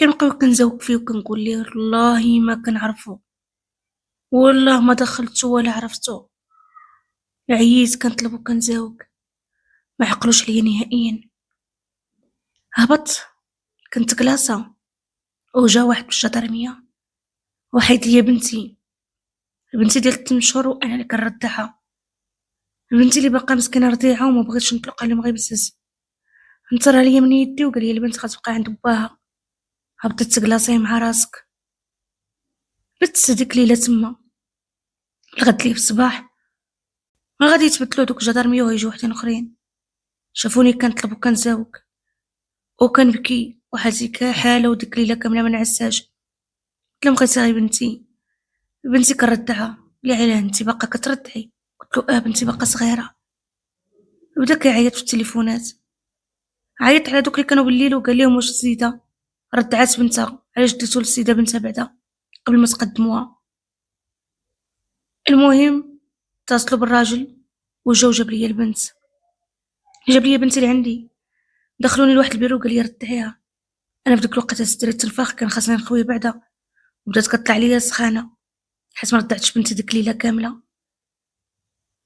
كنبقاو كنزوق فيه وكنقول ليه والله ما كنعرفو، والله ما دخلتو ولا عرفتو. عييت كنطلب وكنزاوق، ما عقلوش عليا نهائيا. هبطت، كنت كلاصة وجا واحد بالجدرمية وحيد ليا بنتي ديال 8 شهور وانا اللي كنرضعها. بنتي اللي باقا مسكينه رضيعه وما بغيتش نطلق عليهم غير بزز. نطرها ليا من يدي وقال لي البنت غتبقى عند باها. هبطت كلاصي مع راسك. بت ديك الليله تما الغد لي في الصباح ما غادي يتبدلوا دوك الجدرمية ويجيو وحدين اخرين. شافوني كنطلب وكنزاوق وكنبكي وحالتي حاله وديك الليله كامله ما نعساش. قلت لهم بغيتي غير بنتي كنرضعها. قال لي علاه انت باقا كترضعي؟ قلت له بنتي باقا صغيره. بدا كيعيط في التليفونات، عيط على دوك اللي كانوا بالليل وقال لهم واش السيده رضعات بنتها، علاش ديتو للسيده بنتها بعدا قبل ما تقدموها. المهم اتصلوا بالراجل وجاو جاب لي البنت، جاب لي بنتي لعندي. دخلوني لواحد البيرو وقال لي رضعيها. انا في ديك الوقت استريت التلفاخ كان خاصني نخوي بعدا، وبدات كطلع ليا سخانه حيت ما رضعتش بنتي ديك الليله كامله.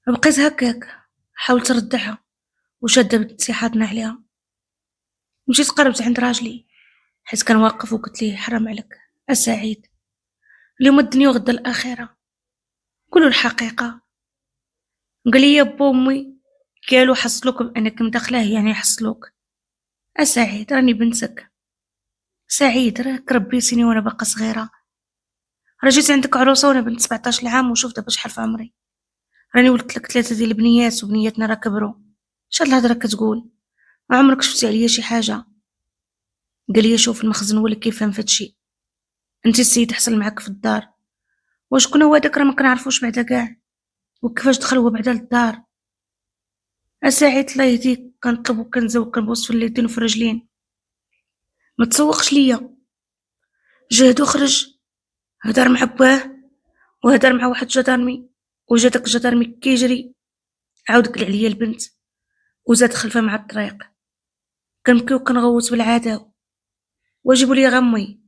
بقيت هكاك حاولت نرضعها وشاده بنتي حاضنه عليها. مشيت قربت عند راجلي حيت كان واقف وقلت ليه حرام عليك اسعيد، اليوم الدنيا وغدا الاخره، قولوا الحقيقه. قال لي با امي قالوا حصلوك بانك مدخله يعني حصلوك. اسعيد راني بنتك، سعيد راك ربيتيني وانا باقا صغيره، راه جيت عندك عروسه وانا بنت 17 عام وشوف دابا شحال في عمري، راني ولدت لك 3 ديال البنيات وبنياتنا راه كبروا. شحال الهضره كتقول؟ ما عمرك شفتي عليا شي حاجه. قال لي شوف المخزن هو اللي كيفهم فهادشي، انت السيد حصل معاك في الدار، واش كنا هو هذاك راه ما كنعرفوش بعدا كاع، وكيفاش دخل هو بعدا للدار. اساعيت الله يهديك كنطلب وكنزوق كنبوس في اليدين وفي الرجلين. ما تسوقش ليا. جهد وخرج، هدر مع باه وهدر مع واحد جدارمي، وجا داك الجدارمي كيجري عاود قلع عليا البنت وزاد خلفه مع الطريق. كنبكي وكنغوت بالعاده، وجيبوا لي غمي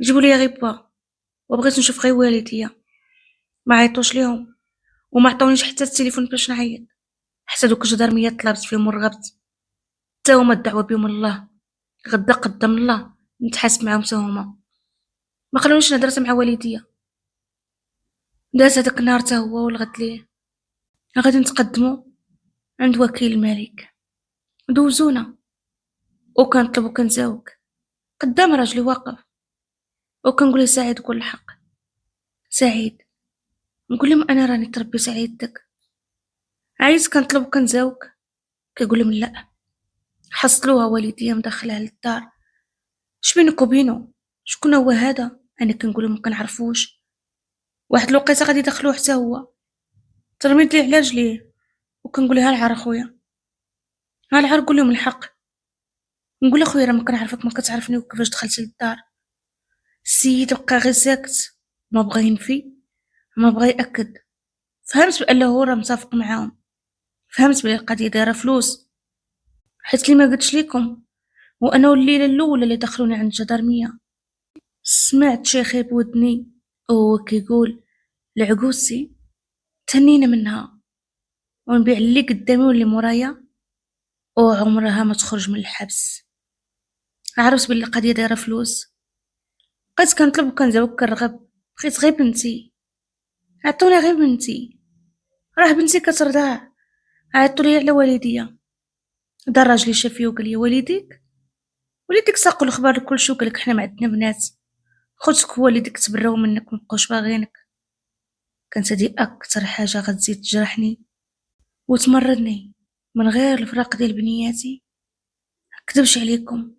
جيبوا لي غير با، وبغيت نشوف غير والديا. ما عيطوش ليهم وما عطونيش حتى التليفون باش نعيط، حتى دوك الجدارميات طلبت فيهم ورغبت، حتى هما الدعوه بيهم الله، غدا قدام الله نتحاسب معاهم حتى هما. ما خلونيش نهضر مع والديا. داز هذاك النهار حتى هو والغد ليه غادي نتقدموا عند وكيل الملك. دوزونا وكنطلب وكنزاوق قدام راجلي واقف، وكنقول له سعيد قول الحق سعيد. نقول لهم انا راني تربي سعيدتك. عايز كنطلب وكنزاوق كيقول لهم لا، حصلوها والديا مدخلها للدار. شبينك وبينو؟ شكون هو هذا؟ انا كنقول لهم كنعرفوش. واحد الوقيته غادي يدخلوه حتى هو، ترميت ليه على رجليه وكنقول له العار اخويا، العار قول لهم الحق. نقول له خويا راه ما كنعرفك ما كتعرفني وكيفاش دخلتي للدار. السيد بقى غير ساكت، ما بغا ينفي ما بغا ياكد. فهمت بانه هو راه متفق معاهم، فهمت بلي القضيه دايره فلوس، حيت لي ما قلتش لكم وانا الليله الاولى اللي دخلوني عند الجدرميه سمعت شيخي بودني وهو كيقول العقوسي تهنينا منها ونبيع اللي قدامي واللي مورايا وعمرها ما تخرج من الحبس. عرفت بلي القضيه دايره فلوس. بقيت كنطلب وكنزاوق كنرغب، بغيت غير بنتي، عطوني غير بنتي، راه بنتي كترضع. عيطوا لي على والديا. دار راجلي شافيه وقال لي وليدك ساقوا الخبر لكلشي وقال لك حنا ما عندنا بنات، خوتك والديك تبراو منك مبقاوش باغينك. كانت هادي اكثر حاجه غتزيد تجرحني وتمرضني من غير الفراق ديال بنياتي. كذبش عليكم،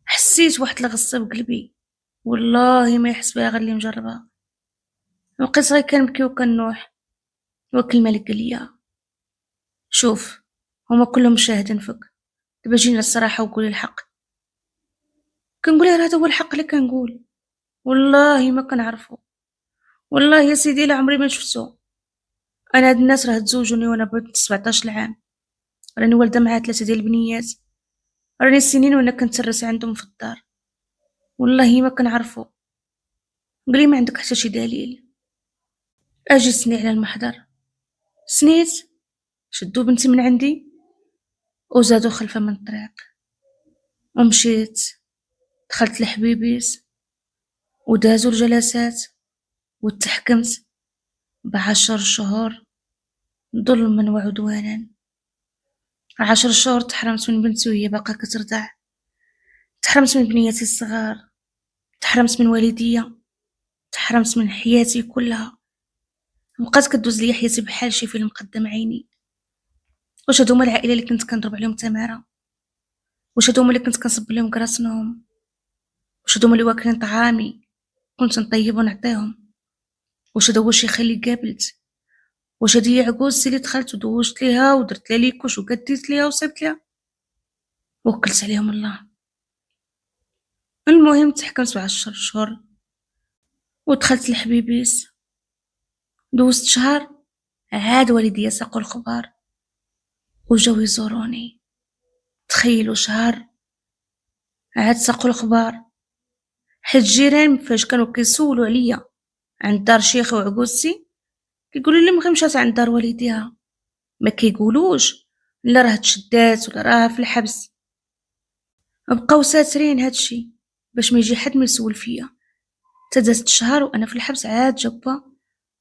حسيت واحد الغصه بقلبي والله ما يحس بها غير اللي مجربها. بقيت غير كنبكي وكنوح. وكيل الملك قال لي شوف هما كلهم شاهدين فيك، دابا جينا الصراحه وقولي الحق. كنقول هذا هو الحق اللي كنقول، والله ما كنعرفو، والله يا سيدي لا عمري ما شفتو. انا هاد الناس راه تزوجوني وانا بنت 17 عام، راني والده معاها 3 ديال البنيات، راني سنين وانا كنترس عندهم في الدار. والله ما كنعرفو. قالي ما عندك حتى شي دليل. اجي سني على المحضر، سنيت، شدو بنتي من عندي وزادو خلفه من الطريق، ومشيت دخلت لحبيبيس ودازو الجلسات وتحكمت ب10 شهور ظلما وعدوانا. 10 شهور تحرمت من بنتي وهي باقا كترضع، تحرمت من بنياتي الصغار، تحرمت من والديا، تحرمت من حياتي كلها. بقات كدوز ليا حياتي بحال شي فيلم قدام عيني. واش هادو هما العائله اللي كنت كنضرب عليهم تماره؟ واش هادو هما اللي كنت كنصب لهم كراسنهم؟ واش هادو هما اللي واكلين طعامي كنت نطيب ونعطيهم؟ واش هذا هو الشيخ اللي قابلت؟ واش هادي هي عكوزتي اللي دخلت ودوجت ليها ودرت لها ليكوش وقديت ليها وصبت ليها؟ وكلت عليهم الله. المهم تحكمت ب10 شهور ودخلت لحبيبيس. دوزت شهر عاد والديا ساقوا الخبار وجاو يزوروني. تخيلوا شهر عاد ساقوا الخبار، حيت الجيران فاش كانوا كيسولوا عليا عند دار شيخي وعكوزتي كيقولوا لي مغي مشات عند دار والديها، ما كيقولوش لا راه تشدات ولا راه في الحبس. بقاو ساترين هادشي باش ما يجي حد ما يسول فيا. تدازت شهر وانا في الحبس عاد جبا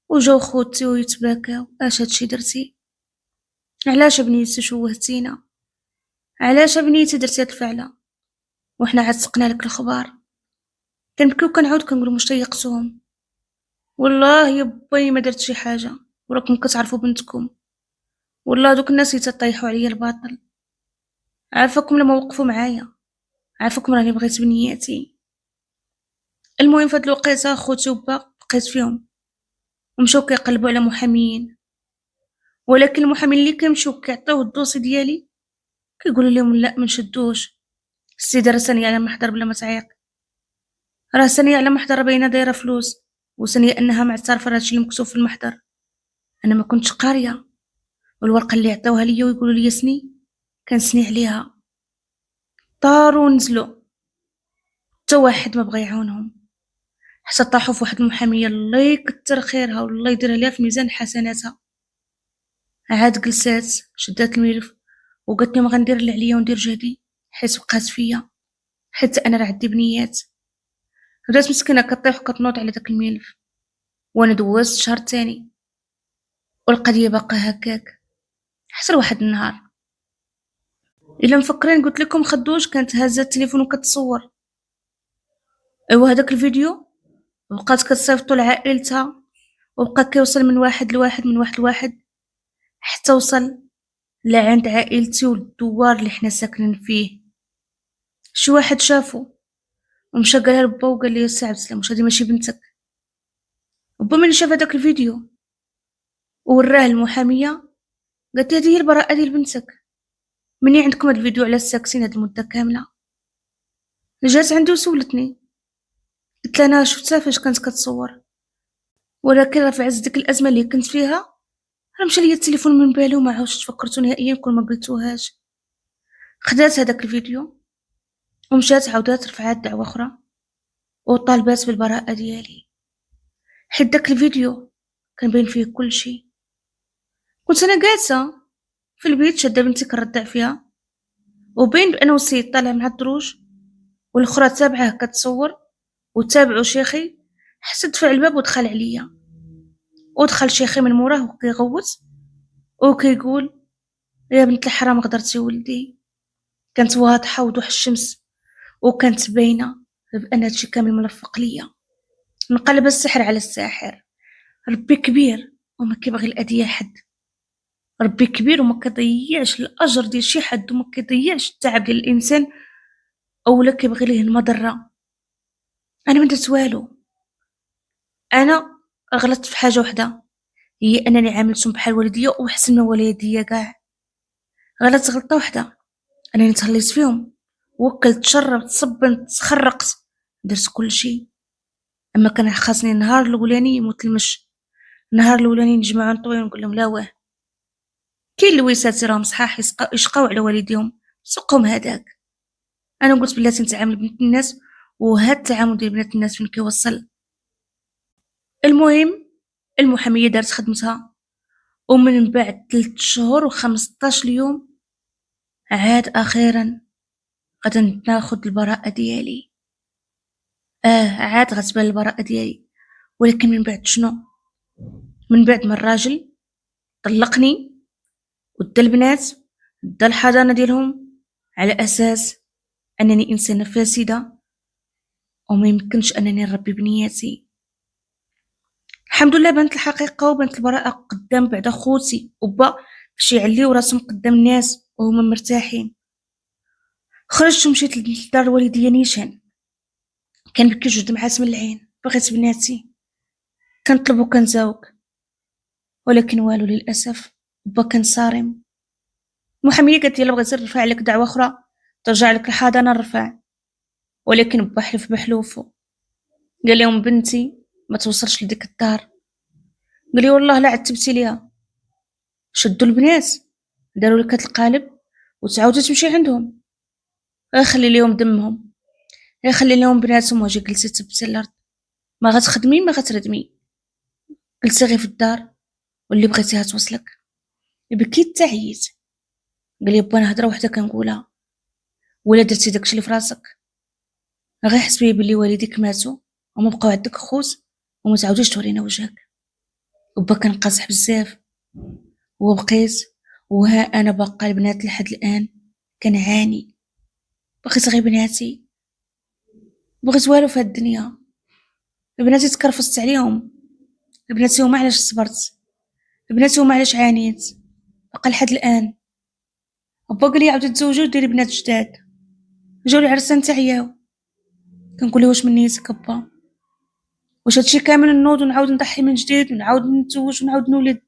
وجاو خوتي ويتباكاو. اش هادشي درتي؟ علاش بنيتي شوهتينا؟ علاش بنيتي درتي هاد الفعله وحنا عاد سقنا لك الخبار؟ كنبكيو كنعاود كنقول واش تيقتوهم؟ والله يا باي ما درت شي حاجه وراكم كتعرفوا بنتكم. والله دوك الناس اللي تطيحوا عليا الباطل عافاكم لما وقفوا معايا، عافاكم راني بغيت بنياتي. المهم فهاد الوقيته خوتي وبا بقيت فيهم ومشاو كيقلبوا على محاميين، ولكن المحامين اللي كيمشيو كيعطيو الدوسي ديالي كيقولوا لهم لا ما نشدوش، السيده راه ثانيه على محضر بلا ما تعيق، راه ثانيه على محضر باينه دايره فلوس، وثانيه انها معترفه راه هادشي اللي مكتوب في المحضر. انا ما كنتش قاريه، والورقه اللي عطاوها ليا ويقولوا لي سني كنسني عليها. طاروا ونزلوا حتى واحد ما بغى يعاونهم، حتى طاحوا في واحد المحاميه الله يكثر خيرها والله يديرها ليها في ميزان حسناتها. عاد جلسات شدات الملف وقالت لهم غندير اللي عليا وندير جهدي حيت بقات فيا، حيت انا راه عندي بنيات. بدات مسكينه كطيح وكتنوض على داك الملف وانا دوزت شهر تاني والقضيه باقا هكاك حتى لواحد النهار. الا مفكرين قلت لكم خدوش كانت هازه التليفون وكتصور. ايوا هذاك الفيديو بقات كتصيفطو لعائلتها وبقى كيوصل من واحد لواحد من واحد لواحد حتى وصل لعند عائلتي والدوار اللي حنا ساكنين فيه. شي واحد شافو ومشى قالها لبا وقال لي السي عبد السلام واش هادي ماشي بنتك؟ وبا من شاف هذاك الفيديو ووراه المحاميه قالت لي هذه هي البراءه ديال بنتك، مني عندكم هاد الفيديو على ساكسين هاد المده كامله؟ جات عندي وسولتني قلت لها انا شفتها فاش كانت كتصور، ولكن راه في عز ديك الازمه اللي كنت فيها راه مشى ليا التليفون من بالي وما عاودش تفكرت نهائيا كون ما قلتوهاش. خدات هذاك الفيديو ومشات عاودات رفعات دعوه اخرى وطالبات بالبراءه ديالي، حيت داك الفيديو كان باين فيه كل شيء. كنت انا جالسه في البيت شاده بنتي كنرضع فيها وبين بان وسيد طالع مع الدروج والاخرى تابعه كتصور وتابعوا شيخي حتى دفع الباب ودخل عليا، ودخل شيخي من موراه وكيغوت وكيقول يا بنت الحرام غدرتي ولدي. كانت واضحه وضوح الشمس وكانت باينه بان هادشي كامل ملفق ليا. نقلب السحر على الساحر. ربي كبير وما كيبغي الاذيه حد، ربي كبير وما كيضيعش الاجر ديال شي حد وما كيضيعش التعب ديال الانسان اولا كيبغي ليه المضره. انا ما درت والو، انا غلطت في حاجه وحده هي انني عاملتهم بحال والديا وحسن من والديا كاع. غلطت غلطه وحده انني تهليت فيهم، وكلت شربت صبنت خرقت درت كل شيء. اما كان خاصني النهار الاولاني يموت المش، النهار الاولاني نجمعو نطوي ونقول لهم لا واه كاين اللويسات راهم صحاح يشقاو على والديهم سقهم هذاك. انا قلت بلاتي نتعامل بنت الناس وهاد التعامل ديال بنات الناس فين كيوصل. المهم المحامية دارت خدمتها، ومن بعد 3 شهور و15 يوم عاد أخيرا غادي ناخد البراءة ديالي. عاد غتبان البراءة ديالي، ولكن من بعد شنو؟ من بعد ما الراجل طلقني ودا البنات دا الحضانة ديالهم على أساس أنني إنسانة فاسدة وما يمكنش أنني نربي بنياتي. الحمد لله بانت الحقيقة وبانت البراءة قدام بعد خوتي وبا باش يعليو راسهم قدام الناس وهما مرتاحين. خرجت ومشيت لدار والديا نيشان، كنبكي جوج دمعات من العين، بغيت بناتي، كنطلب وكنزاوق، ولكن والو للأسف. با كان صارم. المحامية قالت لي بغيتي نرفع لك دعوة أخرى ترجع لك الحضانة نرفع، ولكن با حلف بحلوفو، قال لهم بنتي ما توصلش لديك الدار. قال لي والله لا عتبتي ليها. شدوا البنات داروا لك هاد القالب وتعاودي تمشي عندهم، خلي ليهم دمهم، خلي لهم بناتهم، واجي جلسي تبتي الارض، ما غتخدمي ما غتردمي، جلسي غير في الدار واللي بغيتيها توصلك. بكيت تعييت. قال لي با انا هضره وحده كنقولها، ولا درتي داكشي اللي في راسك غير حسبي بلي والديك ماتوا وما بقاو عندك خوت وما تعاوديش تورينا وجهك. وبا كنقاصح بزاف وبقيت، وها انا باقا البنات لحد الان كنعاني. بغيت غير بناتي، بغيت والو في هاد الدنيا. بناتي تكرفصت عليهم، بناتي هما علاش صبرت، بناتي هما علاش عانيت باقا لحد الان. وبا قال لي عاودي تزوجي وديري بنات جداد. جاو العرسان تعياو، كنقول له واش من نيتك با؟ واش هادشي كامل نوض ونعاود نضحي من جديد ونعاود نتزوج ونعاود نولد؟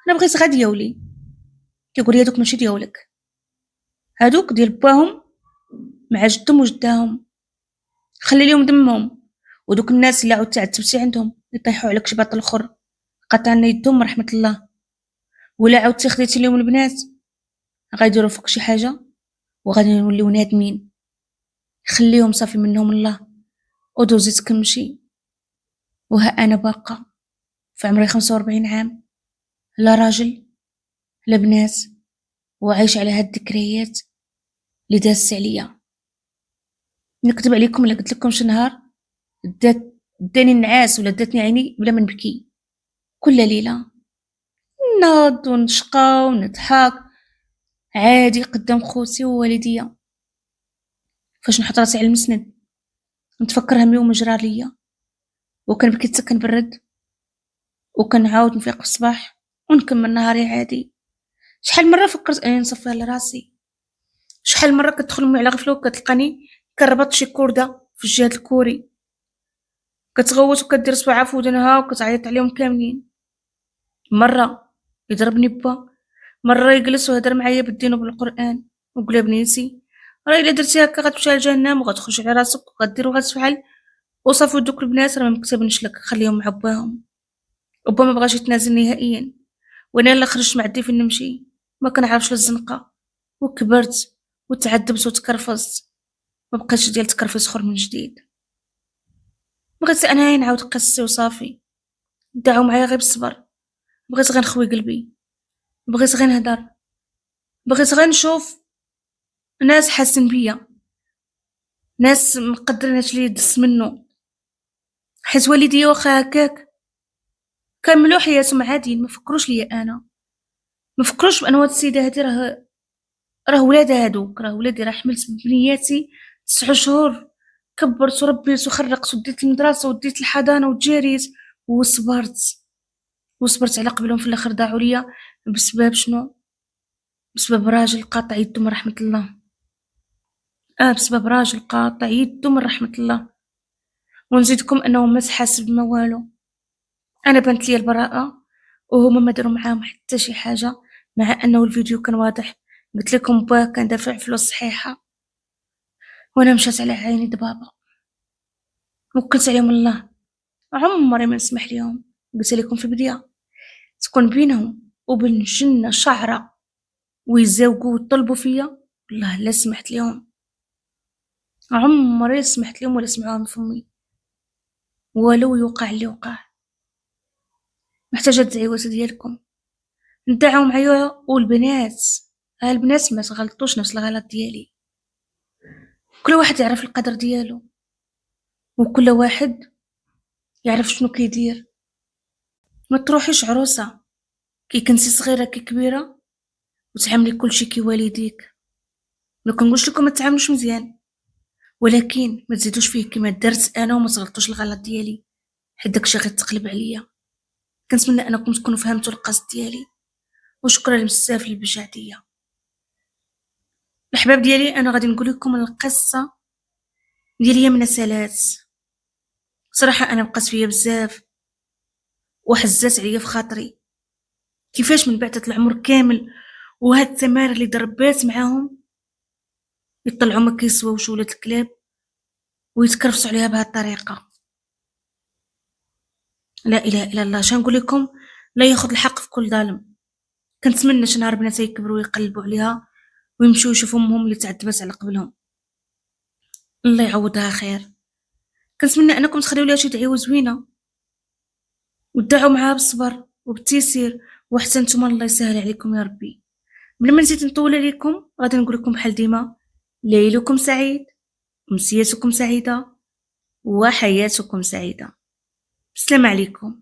انا بغيت غير ديالي. كيقول لي هادوك ماشي ديالك، هادوك ديال باهم مع جدهم وجداهم، خلي ليهم دمهم. ودوك الناس اللي عاود تعتبتي عندهم يطيحوا عليك شي باطل اخر قطعنا يدهم رحمه الله، ولا عاودتي خديتي ليهم البنات غيديروا فيك شي حاجه وغادي نوليو نادمين. خليهم صافي منهم الله ودوزي تكمشي. وها انا باقا في عمري 45 عام، لا راجل لا بنات، وعايش على هاد الذكريات اللي دازت عليا. نكذب عليكم الا قلت لكم شي نهار داني النعاس ولا داتني عيني بلا ما نبكي. كل ليله ناض ونشقى ونضحك عادي قدام خوتي ووالديا. فاش نحط راسي على المسند نتفكر همي ومجرى ليا، وكنبكي حتى كنبرد، وكنعاود نفيق في الصباح ونكمل نهاري عادي. شحال مره فكرت اني نصفيها لراسي، شحال مره كتدخل امي على غفله وكتلقاني كربط شي كورده في الجهه الكوري، كتغوت وكدير صباعها في ودنها وكتعيط عليهم كاملين. مره يضربني با، مره يجلس ويهضر معايا بالدين وبالقران ويقول بنيتي راه الا درتي هكا غتمشي على جهنم وغتخرج على راسك وغدير وغتفعل، وصافي دوك البنات راه ما مكتبنش لك، خليهم مع باهم. وبا ما بغاش يتنازل نهائيا، وانا الا خرجت ما عندي فين نمشي، ما كنعرفش الزنقه، وكبرت وتعذبت وتكرفصت، ما بقيتش ديال تكرفيص اخر من جديد. بغيت انا نعاود قصتي وصافي، دعوا معايا غير بالصبر. بغيت غير نخوي قلبي، بغيت غير نهضر، بغيت غير نشوف ناس حاسين بيا، ناس مقدرين هادشي اللي دس منه. حيت والديا واخا هكاك كملوا حياتهم عاديين، ما فكروش ليا انا، ما فكروش بان هاد السيده هادي راه ولادها هادوك، راه ولادي، راه حملت بنياتي 9 شهور، كبرت وربيت وخرقت وديت المدرسه وديت الحضانه وتجاريت وصبرت على قبلهم. في الاخر ضاعوا ليا بسبب شنو؟ بسبب راجل قاطع يده من رحمه الله. بسبب راجل قاطع يده من رحمه الله. ونزيدكم انه ما تحاسب ما والو. انا بنت لي البراءه وهما ما داروا معاهم حتى شي حاجه، مع انه الفيديو كان واضح. قلت لكم با كان دافع فلوس صحيحه، وانا مشات على عيني دبابه، وكلت عليهم الله، عمري ما نسمح ليهم. قلت لكم في البدايه تكون بينهم وبين الجنه شعره ويزاوقوا ويطلبوا فيا، والله لا سمحت ليهم. عمري سمحت لهم ولا سمعوها من فمي، ولو يوقع اللي وقع. محتاجة الدعوات ديالكم، ندعوا معايا والبنات. البنات ما تغلطوش نفس الغلط ديالي. كل واحد يعرف القدر ديالو، وكل واحد يعرف شنو كيدير. ما تروحيش عروسة كي كنتي صغيرة كي كبيرة وتعاملي كلشي كي والديك. ما كنقولش لكم ما تتعاملوش مزيان، ولكن ما تزيدوش فيه كما درت انا وما تغلطوش الغلط ديالي، حيت داكشي غيتقلب عليا. كنتمنى انكم تكونوا فهمتوا القصد ديالي، وشكرا بزاف للبجعديه. الحباب ديالي، انا غادي نقول لكم القصه ديال يمنى سالات. صراحه انا بقات فيا بزاف وحزات عليا في خاطري، كيفاش من بعد العمر كامل وهاد التمارين اللي دربات معاهم يطلعوا ما كيسواوش ولاد الكلاب ويتكرفسوا عليها بهاد الطريقه. لا اله الا الله، شنقول لكم؟ لا ياخذ الحق في كل ظالم. كنتمنى شي نهار بناتي يكبروا ويقلبوا عليها ويمشيو يشوفوا امهم اللي تعذبات على قبلهم، الله يعوضها خير. كنتمنى انكم تخليو ليها شي دعوه زوينه ودعوا معاها بالصبر وبالتيسير، وحتى نتوما الله يسهل عليكم يا ربي. بلا ما نزيد نطول عليكم، غادي نقول لكم بحال ديما: ليلكم سعيد، امسيتكم سعيده، وحياتكم سعيده. السلام عليكم.